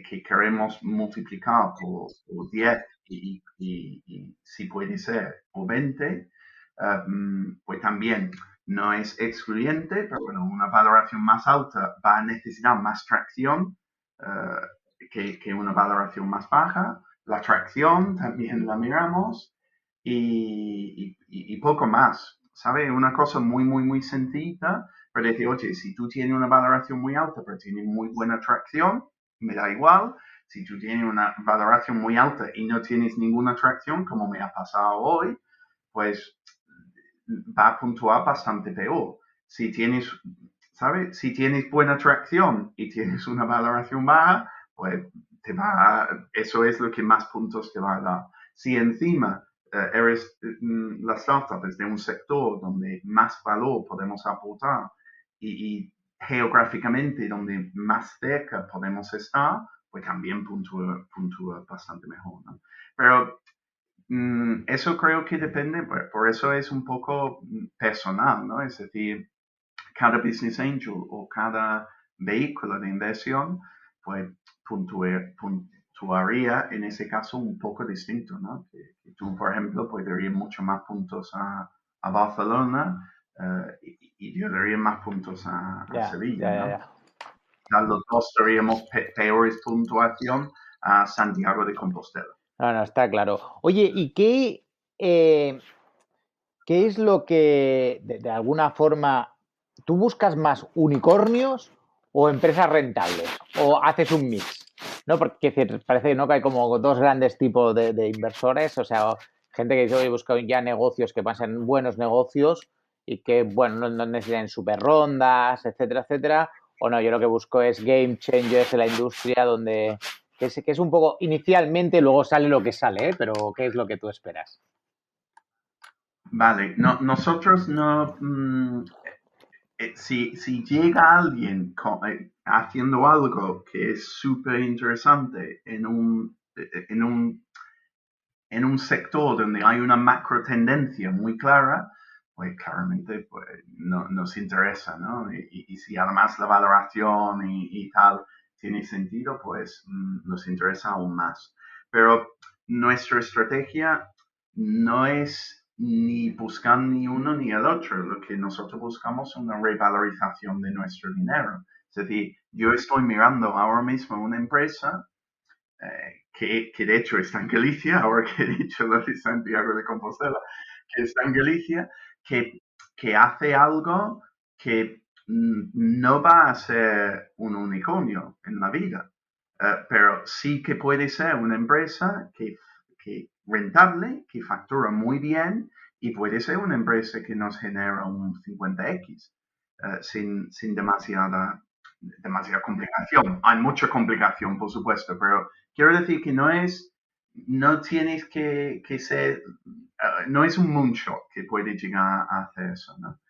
que queremos multiplicar por 10 y si puede ser por 20, pues también no es excluyente, pero bueno, una valoración más alta va a necesitar más tracción que una valoración más baja. La tracción también la miramos y poco más, ¿sabe? Una cosa muy sencilla, pero decir, oye, si tú tienes una valoración muy alta, pero tienes muy buena tracción, me da igual. Si tú tienes una valoración muy alta y no tienes ninguna tracción, como me ha pasado hoy, pues va a puntuar bastante peor. Si tienes, ¿sabes? Si tienes buena tracción y tienes una valoración baja, pues eso es lo que más puntos te va a dar. Si encima eres la startup es de un sector donde más valor podemos aportar y geográficamente donde más cerca podemos estar, pues también puntúa bastante mejor, ¿no? Pero eso creo que depende, por eso es un poco personal, ¿no? Es decir, cada business angel o cada vehículo de inversión, pues puntuaría en ese caso un poco distinto, ¿no? Que tú, por ejemplo, pues darías mucho más puntos a Barcelona y yo daría más puntos a Sevilla, ¿no? Los dos daríamos peores puntuación a Santiago de Compostela. No, está claro. Oye, ¿y qué es lo que, de alguna forma, tú buscas más unicornios o empresas rentables? ¿O haces un mix? ¿No? Porque parece, ¿no?, que hay como dos grandes tipos de inversores. O sea, gente que dice, oye, busco ya negocios que pasen buenos negocios y que, bueno, no necesitan super rondas, etcétera, etcétera. O no, yo lo que busco es game changers en la industria donde... Que es un poco, inicialmente, luego sale lo que sale, ¿eh? Pero ¿qué es lo que tú esperas? Vale, nosotros no... si llega alguien haciendo algo que es súper interesante en un sector donde hay una macro tendencia muy clara, pues claramente pues, nos interesa, ¿no? Y si además la valoración y tal tiene sentido, pues nos interesa aún más. Pero nuestra estrategia no es ni buscar ni uno ni el otro. Lo que nosotros buscamos es una revalorización de nuestro dinero. Es decir, yo estoy mirando ahora mismo una empresa que de hecho está en Galicia, ahora que he dicho lo de Santiago de Compostela, que está en Galicia, que hace algo que no va a ser un unicornio en la vida, pero sí que puede ser una empresa que rentable, que factura muy bien y puede ser una empresa que nos genera un 50x sin demasiada complicación. Hay mucha complicación, por supuesto, pero quiero decir que no tienes que ser, no es un moonshot que puede llegar a hacer eso, ¿no?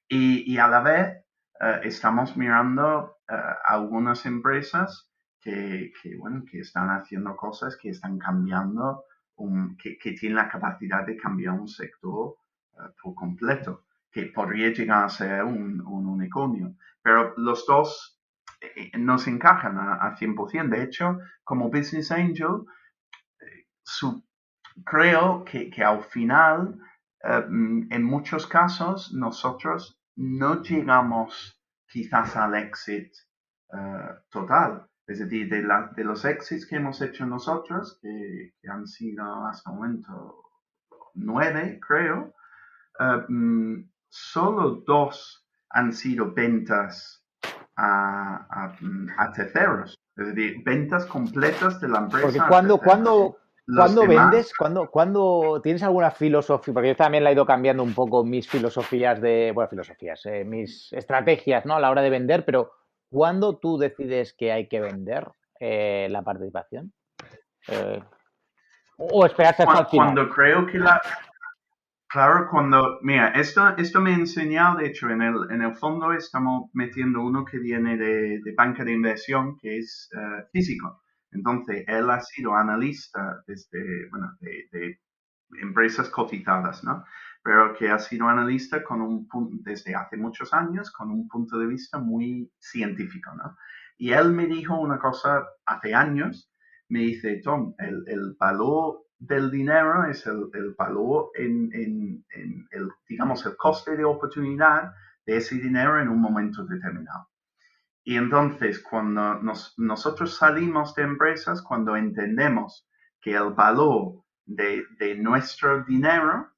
Y a la vez estamos mirando algunas empresas bueno, que están haciendo cosas, que están cambiando, que tienen la capacidad de cambiar un sector por completo, que podría llegar a ser un unicornio. Pero los dos nos encajan a 100%. De hecho, como Business Angel, su, creo que al final, en muchos casos, nosotros no llegamos quizás al éxito total. Es decir, de los éxitos que hemos hecho nosotros, que han sido hasta el momento 9, creo, solo 2 han sido ventas a terceros. Es decir, ventas completas de la Porque empresa a terceros. Los cuando demás, vendes, cuando tienes alguna filosofía, porque yo también la he ido cambiando un poco mis filosofías mis estrategias, ¿no? A la hora de vender, pero ¿cuándo tú decides que hay que vender la participación? O esperarse hasta el final. cuando creo que claro, mira, esto me ha enseñado, de hecho, en el fondo estamos metiendo uno que viene de banca de inversión, que es físico. Entonces, él ha sido analista bueno, de empresas cotizadas, ¿no? Pero que ha sido analista desde hace muchos años con un punto de vista muy científico, ¿no? Y él me dijo una cosa hace años, me dice, Tom, el valor del dinero es el valor en el, digamos, el coste de oportunidad de ese dinero en un momento determinado. Y entonces, cuando nosotros salimos de empresas, cuando entendemos que el valor de nuestro dinero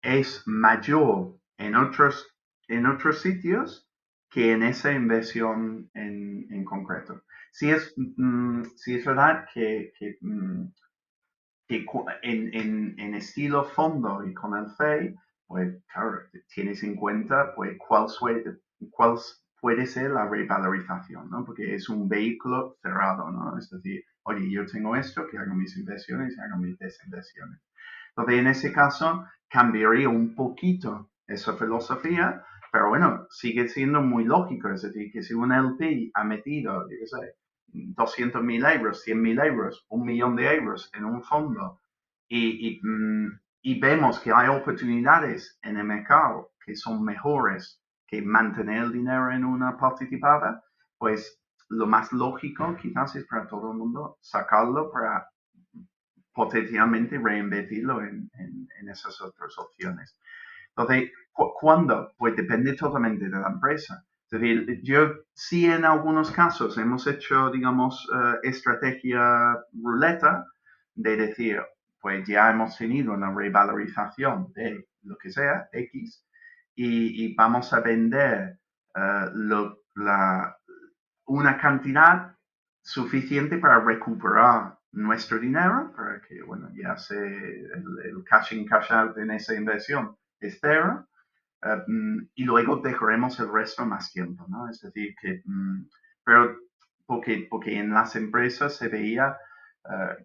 es mayor en otros sitios que en esa inversión en concreto. Sí es verdad que en estilo fondo y con el FEI, pues claro, tienes en cuenta pues cuál puede ser la revalorización, ¿no? Porque es un vehículo cerrado, ¿no? Es decir, oye, yo tengo esto, que hago mis inversiones y hago mis desinversiones. Entonces, en ese caso, cambiaría un poquito esa filosofía, pero bueno, sigue siendo muy lógico. Es decir, que si un LP ha metido, yo qué sé, 200.000 euros, 100.000 euros, 1 millón de euros en un fondo y vemos que hay oportunidades en el mercado que son mejores que mantener el dinero en una participada, pues lo más lógico quizás es para todo el mundo sacarlo para potencialmente reinvertirlo en esas otras opciones. Entonces, ¿cuándo? Pues depende totalmente de la empresa. Es decir, yo sí en algunos casos hemos hecho, digamos, estrategia ruleta de decir, pues ya hemos tenido una revalorización de lo que sea, X, y vamos a vender una cantidad suficiente para recuperar nuestro dinero, para que, bueno, ya el cash in, cash out en esa inversión es cero, y luego dejaremos el resto más tiempo, ¿no? Es decir, pero porque en las empresas se veía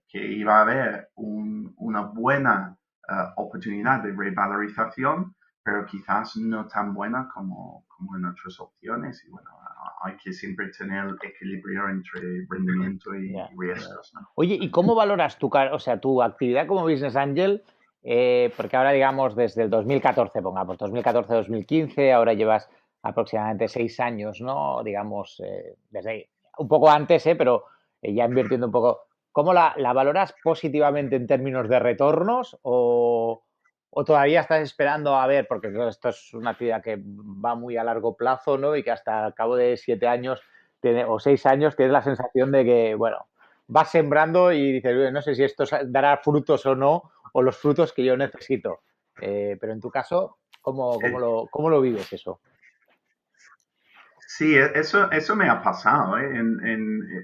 que iba a haber una buena oportunidad de revalorización, pero quizás no tan buena como en otras opciones. Y bueno, hay que siempre tener el equilibrio entre rendimiento y Ya, ya. riesgos, ¿no? Oye, ¿y cómo valoras o sea, tu actividad como Business Angel? Porque ahora, digamos, desde el 2014, pongamos, 2014-2015, ahora llevas aproximadamente 6 años, ¿no? Digamos, desde un poco antes, pero ya invirtiendo un poco. ¿Cómo la valoras positivamente en términos de retornos o todavía estás esperando a ver? Porque claro, esto es una actividad que va muy a largo plazo, ¿no? Y que hasta el cabo de 7 años o 6 años tienes la sensación de que, bueno, vas sembrando y dices, "Oye, no sé si esto dará frutos o no, o los frutos que yo necesito". Pero en tu caso, Eh, cómo lo vives eso? Sí, eso me ha pasado, ¿eh?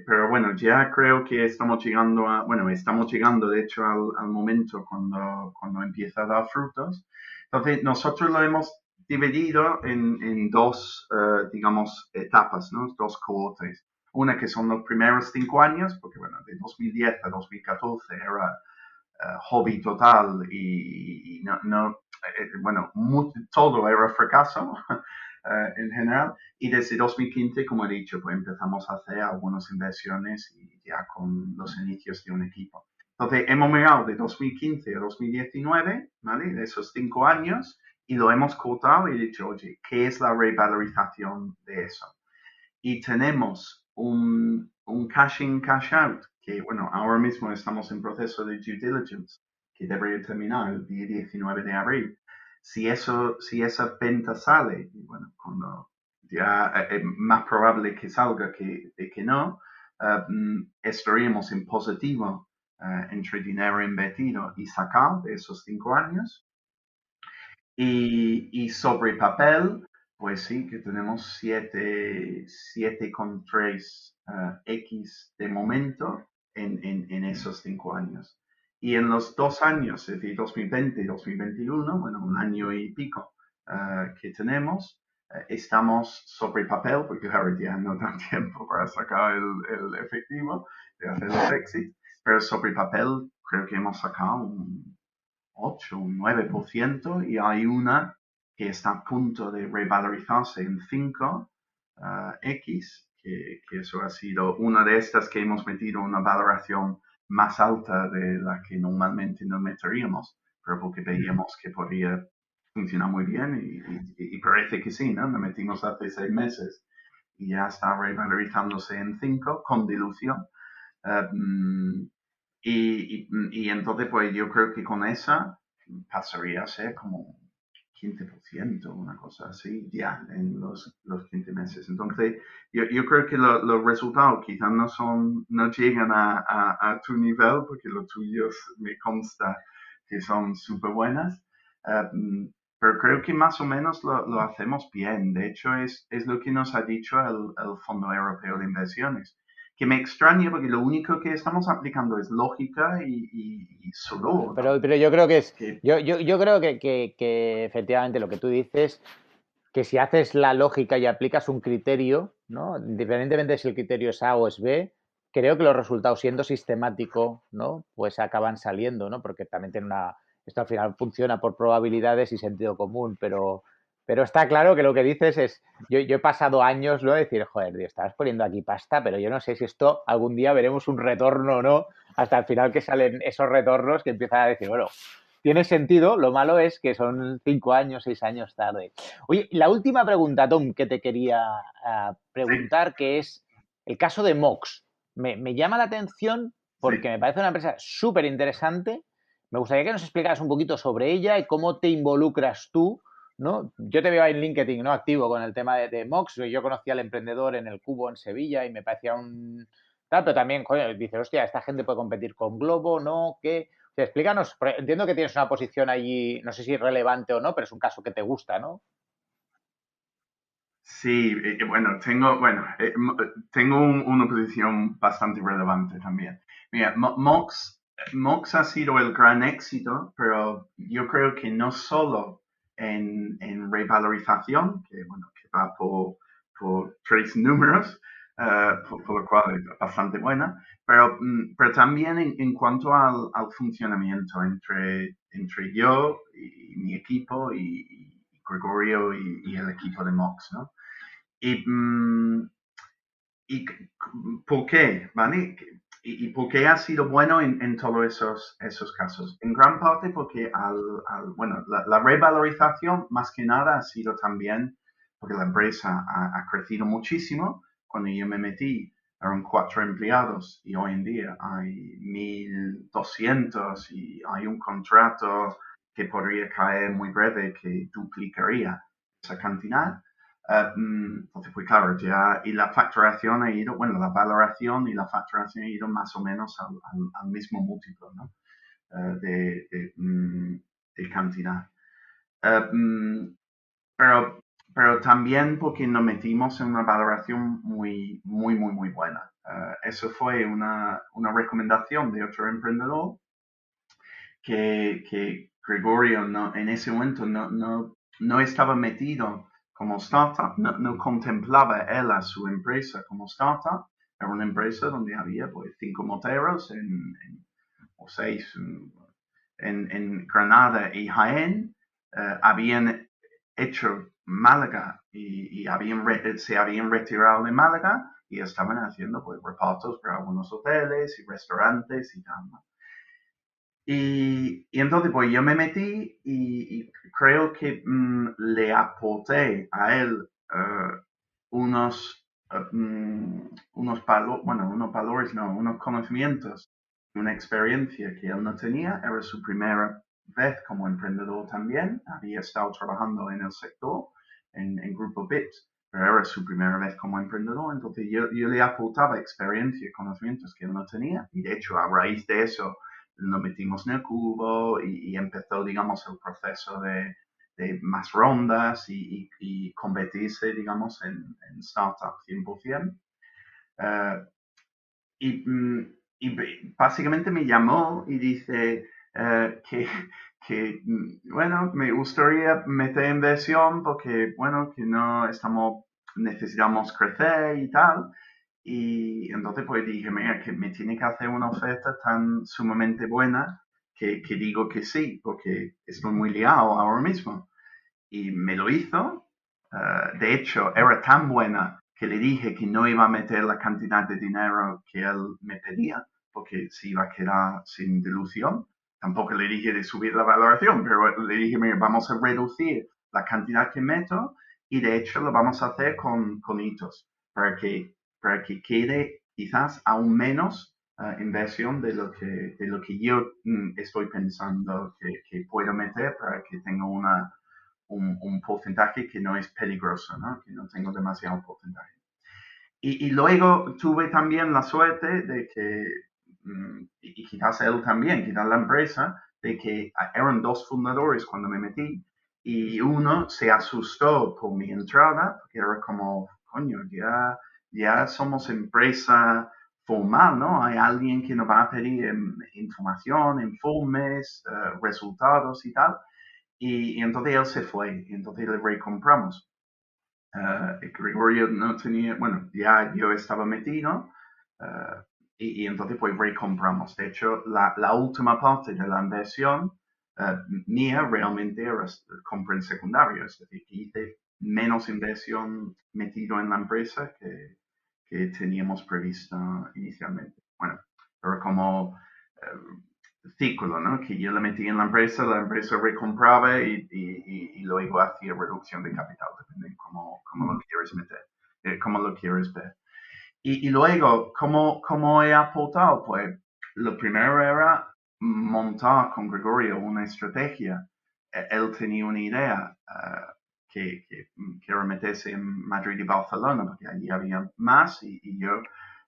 Pero bueno, ya creo que estamos llegando bueno, estamos llegando de hecho al momento cuando empieza a dar frutos. Entonces, nosotros lo hemos dividido en dos, digamos, etapas, ¿no? Dos cohortes. Una que son los primeros 5 años, porque bueno, de 2010 a 2014 era hobby total y bueno, todo era fracaso en general. Y desde 2015, como he dicho, pues empezamos a hacer algunas inversiones y ya con los inicios de un equipo. Entonces, hemos mirado de 2015 a 2019, ¿vale? De esos 5 años, y lo hemos cortado y dicho, oye, ¿qué es la revalorización de eso? Y tenemos un cash in, cash out, que bueno, ahora mismo estamos en proceso de due diligence, que debería terminar el día 19 de abril. Si esa venta sale, y bueno, cuando ya es más probable que salga de que no, estaríamos en positivo entre dinero invertido y sacado de esos 5 años. Y sobre papel, pues sí, que tenemos 7,3 X de momento en esos 5 años. Y en los 2 años, es decir, 2020 y 2021, bueno, un año y pico que tenemos, estamos sobre papel, porque ahora ya no da tiempo para sacar el efectivo de hacer los exits, pero sobre papel creo que hemos sacado un 8, un 9% y hay una que está a punto de revalorizarse en 5 X, que eso ha sido una de estas que hemos metido una valoración más alta de la que normalmente nos meteríamos, pero porque veíamos que podría funcionar muy bien y parece que sí, ¿no? Nos metimos hace 6 meses y ya está revalorizándose en 5 con dilución. Uh, y entonces, pues yo creo que con esa pasaría a ser como 15%, una cosa así, ya en los 15 meses. Entonces, yo creo que los resultados quizás no llegan a tu nivel, porque los tuyos me consta que son súper buenas, pero creo que más o menos lo hacemos bien. De hecho, es lo que nos ha dicho el Fondo Europeo de Inversiones, que me extraña porque lo único que estamos aplicando es lógica y sudor, ¿no? Pero yo creo que Que yo creo que efectivamente lo que tú dices, que si haces la lógica y aplicas un criterio, ¿no? Independientemente de si el criterio es A o es B, creo que los resultados siendo sistemático, ¿no? Pues acaban saliendo, ¿no? Porque también tiene esto al final funciona por probabilidades y sentido común, pero está claro que lo que dices es, yo he pasado años, ¿no? De decir, joder, tío, estabas poniendo aquí pasta, pero yo no sé si esto algún día veremos un retorno o no, hasta el final que salen esos retornos que empiezan a decir, bueno, tiene sentido, lo malo es que son 5 años, 6 años tarde. Oye, la última pregunta, Tom, que te quería sí, preguntar, que es el caso de Mox. Me llama la atención sí. porque me parece una empresa súper interesante. Me gustaría que nos explicaras un poquito sobre ella y cómo te involucras tú, ¿no? Yo te veo en LinkedIn, ¿no? Activo con el tema de Mox. Yo conocía al emprendedor en el Cubo en Sevilla y me parecía un... Tal, pero también, joder, dices, hostia, esta gente puede competir con Globo, ¿no? ¿Qué? O sea, explícanos, entiendo que tienes una posición allí, no sé si relevante o no, pero es un caso que te gusta, ¿no? Sí, bueno, tengo una posición bastante relevante también. Mira, Mox ha sido el gran éxito, pero yo creo que no solo en revalorización, que bueno, que va por 3 números, por lo cual es bastante buena, pero también en cuanto al funcionamiento entre yo y mi equipo y Gregorio y el equipo de Mox, ¿no? Y, y ¿por qué? ¿Vale? ¿Y por qué ha sido bueno en todos esos casos? En gran parte porque bueno, la revalorización más que nada ha sido también porque la empresa ha crecido muchísimo. Cuando yo me metí eran 4 empleados y hoy en día hay 1.200 y hay un contrato que podría caer muy breve que duplicaría esa cantidad. Entonces, pues claro, ya, y la facturación ha ido, bueno, la valoración y la facturación ha ido más o menos al mismo múltiplo, ¿no? De cantidad. Pero, pero también porque nos metimos en una valoración muy, muy, muy, muy buena. Eso fue una recomendación de otro emprendedor que Gregorio en ese momento no estaba metido como startup, no contemplaba él a su empresa como startup. Era una empresa donde había pues 5 moteros o 6 en Granada y Jaén. Habían hecho Málaga y se habían retirado de Málaga y estaban haciendo pues repartos para algunos hoteles y restaurantes y tal, ¿no? Y entonces, pues yo me metí y creo que le aporté a él unos, unos valores, no, unos conocimientos, una experiencia que él no tenía. Era su primera vez como emprendedor también. Había estado trabajando en el sector, en Grupo Bit, pero era su primera vez como emprendedor. Entonces yo le aportaba experiencia y conocimientos que él no tenía. Y de hecho, a raíz de eso, nos metimos en el cubo y empezó, digamos, el proceso de más rondas y convertirse, digamos, en startup 100%. Y básicamente me llamó y dice bueno, me gustaría meter inversión porque, bueno, que no necesitamos crecer y tal. Y entonces pues dije, mira, que me tiene que hacer una oferta tan sumamente buena que digo que sí, porque estoy muy liado ahora mismo. Y me lo hizo. De hecho, era tan buena que le dije que no iba a meter la cantidad de dinero que él me pedía, porque se iba a quedar sin dilución. Tampoco le dije de subir la valoración, pero le dije, mira, vamos a reducir la cantidad que meto y de hecho lo vamos a hacer con hitos para que quede quizás aún menos inversión de lo que yo estoy pensando que puedo meter para que tenga un porcentaje que no es peligroso, ¿no? Que no tengo demasiado porcentaje. Y luego tuve también la suerte de que, y quizás él también, quizás la empresa, de que eran 2 fundadores cuando me metí y uno se asustó por mi entrada, porque era como, coño, ya somos empresa formal, ¿no? Hay alguien que nos va a pedir información, informes, resultados y tal. Y entonces él se fue, y entonces le recompramos. Gregorio no tenía, bueno, ya yo estaba metido, y entonces pues recompramos. De hecho, la última parte de la inversión mía realmente era compra en secundario, es decir, que hice menos inversión metido en la empresa que teníamos previsto inicialmente. Bueno, pero como ciclo, ¿no? Que yo le metí en la empresa recompraba y luego hacía reducción de capital, depende de cómo lo quieres meter, cómo lo quieres ver. Y luego, ¿cómo he aportado? Pues lo primero era montar con Gregorio una estrategia. Él tenía una idea que era meterse en Madrid y Barcelona, porque allí había más, y yo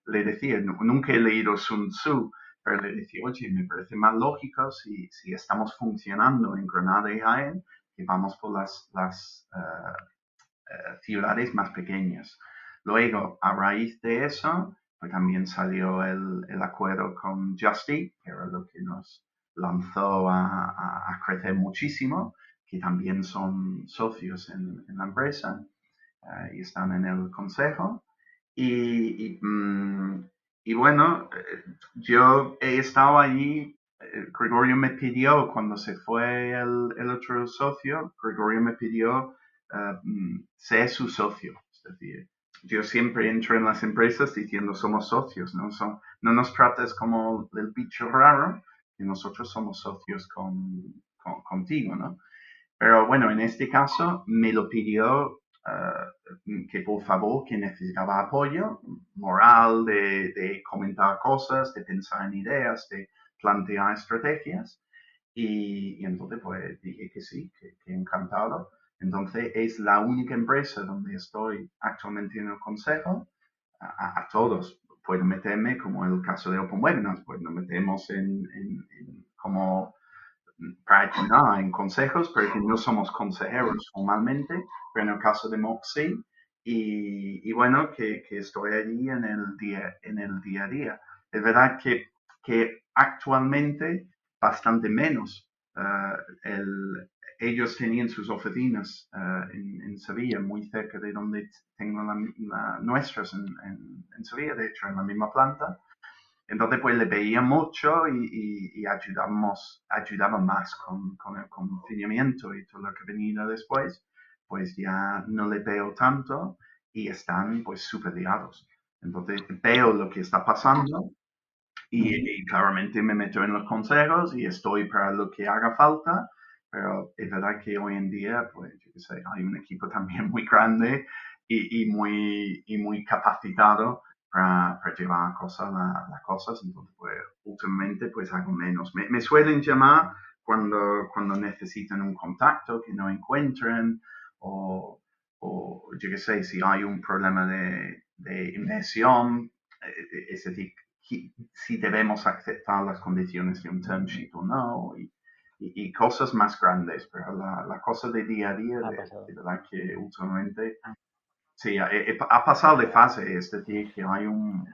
le decía, nunca he leído Sun Tzu, pero le decía, oye, me parece más lógico si estamos funcionando en Granada y Jaén, que vamos por las ciudades más pequeñas. Luego, a raíz de eso, pues también salió el acuerdo con Just Eat, que era lo que nos lanzó a crecer muchísimo, que también son socios en la empresa y están en el consejo. Y bueno, yo he estado allí Gregorio me pidió, cuando se fue el otro socio, Gregorio me pidió ser su socio. Es decir, yo siempre entro en las empresas diciendo somos socios, no nos trates como el bicho raro, que nosotros somos socios contigo, ¿no? Pero bueno, en este caso me lo pidió que por favor, que necesitaba apoyo moral, de comentar cosas, de pensar en ideas, de plantear estrategias. Y entonces pues dije que sí, que encantado. Entonces es la única empresa donde estoy actualmente en el consejo. A todos puedo meterme, como el caso de Open Webinars, pues nos metemos en como practicar en consejos, pero que no somos consejeros formalmente, pero en el caso de Mock sí, y bueno, que estoy allí en el día a día. Es verdad que actualmente bastante menos. Ellos tenían sus oficinas en Sevilla, muy cerca de donde tengo nuestras en Sevilla, de hecho en la misma planta. Entonces, pues le veía mucho y ayudaba más con el confinamiento y todo lo que venía después. Pues ya no le veo tanto y están pues súper liados. Entonces veo lo que está pasando y claramente me meto en los consejos y estoy para lo que haga falta. Pero es verdad que hoy en día, pues yo qué sé, hay un equipo también muy grande y muy capacitado para llevar las cosas. Entonces, pues, últimamente, pues, hago menos. Me suelen llamar cuando necesitan un contacto que no encuentran o yo qué sé, si hay un problema de inversión, es decir, si debemos aceptar las condiciones de un term sheet o no, y cosas más grandes, pero la cosa de día a día, de verdad que últimamente... Sí, ha pasado de fase, es decir, que hay un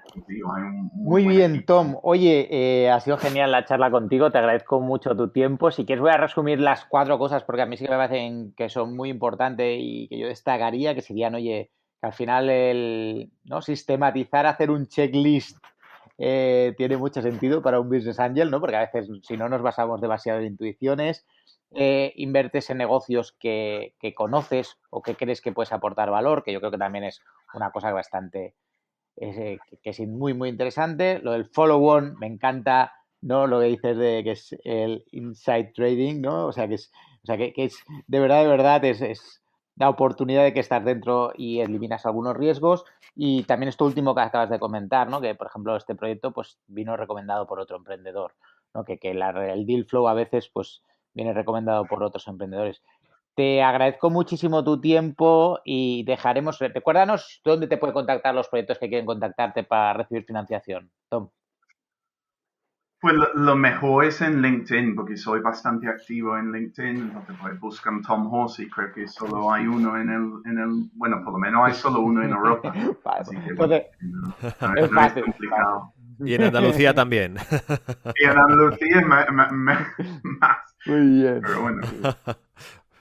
muy bien, equipo. Tom. Oye, ha sido genial la charla contigo, te agradezco mucho tu tiempo. Si quieres voy a resumir las 4 cosas, porque a mí sí que me parecen que son muy importantes y que yo destacaría, que serían, oye, que al final ¿no? Sistematizar, hacer un checklist tiene mucho sentido para un business angel, ¿no? Porque a veces si no nos basamos demasiado en intuiciones. Inviertes en negocios que conoces o que crees que puedes aportar valor, que yo creo que también es una cosa bastante que es muy, muy interesante. Lo del follow-on, me encanta, ¿no? Lo que dices de que es el inside trading, ¿no? O sea, que es de verdad, es la oportunidad de que estás dentro y eliminas algunos riesgos. Y también esto último que acabas de comentar, ¿no? Que, por ejemplo, este proyecto pues vino recomendado por otro emprendedor, ¿no? Que el deal flow a veces pues viene recomendado por otros emprendedores. Te agradezco muchísimo tu tiempo y dejaremos... Recuérdanos dónde te pueden contactar los proyectos que quieren contactarte para recibir financiación, Tom. Pues lo mejor es en LinkedIn, porque soy bastante activo en LinkedIn, entonces pues buscan Tom Horsey, creo que solo hay uno en el bueno, por lo menos hay solo uno en Europa. Vale, así que entonces, no es complicado. Y en Andalucía también. Y en Andalucía es más. Muy bien. Pero bueno.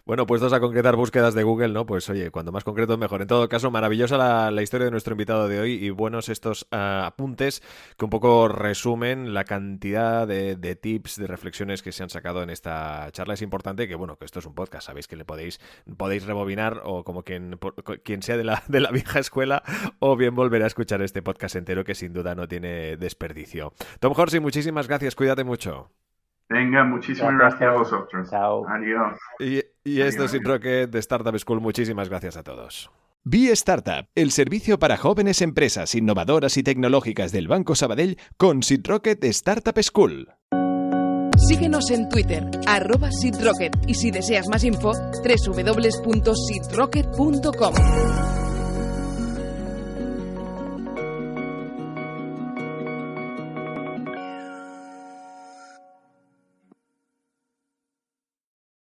Bueno, puestos a concretar búsquedas de Google, ¿no? Pues oye, cuanto más concreto mejor. En todo caso, maravillosa la historia de nuestro invitado de hoy y buenos estos apuntes que un poco resumen la cantidad de tips, de reflexiones que se han sacado en esta charla. Es importante que, bueno, que esto es un podcast, sabéis que le podéis rebobinar o como quien sea de la vieja escuela o bien volver a escuchar este podcast entero que sin duda no tiene desperdicio. Tom Horsey, muchísimas gracias, cuídate mucho. Venga, muchísimas gracias a vosotros. Chao. Adiós. Y esto es Seed Rocket de Startup School. Muchísimas gracias a todos. Be Startup, el servicio para jóvenes empresas innovadoras y tecnológicas del Banco Sabadell con Seed Rocket Startup School. Síguenos en Twitter, @SeedRocket, y si deseas más info, www.seedrocket.com.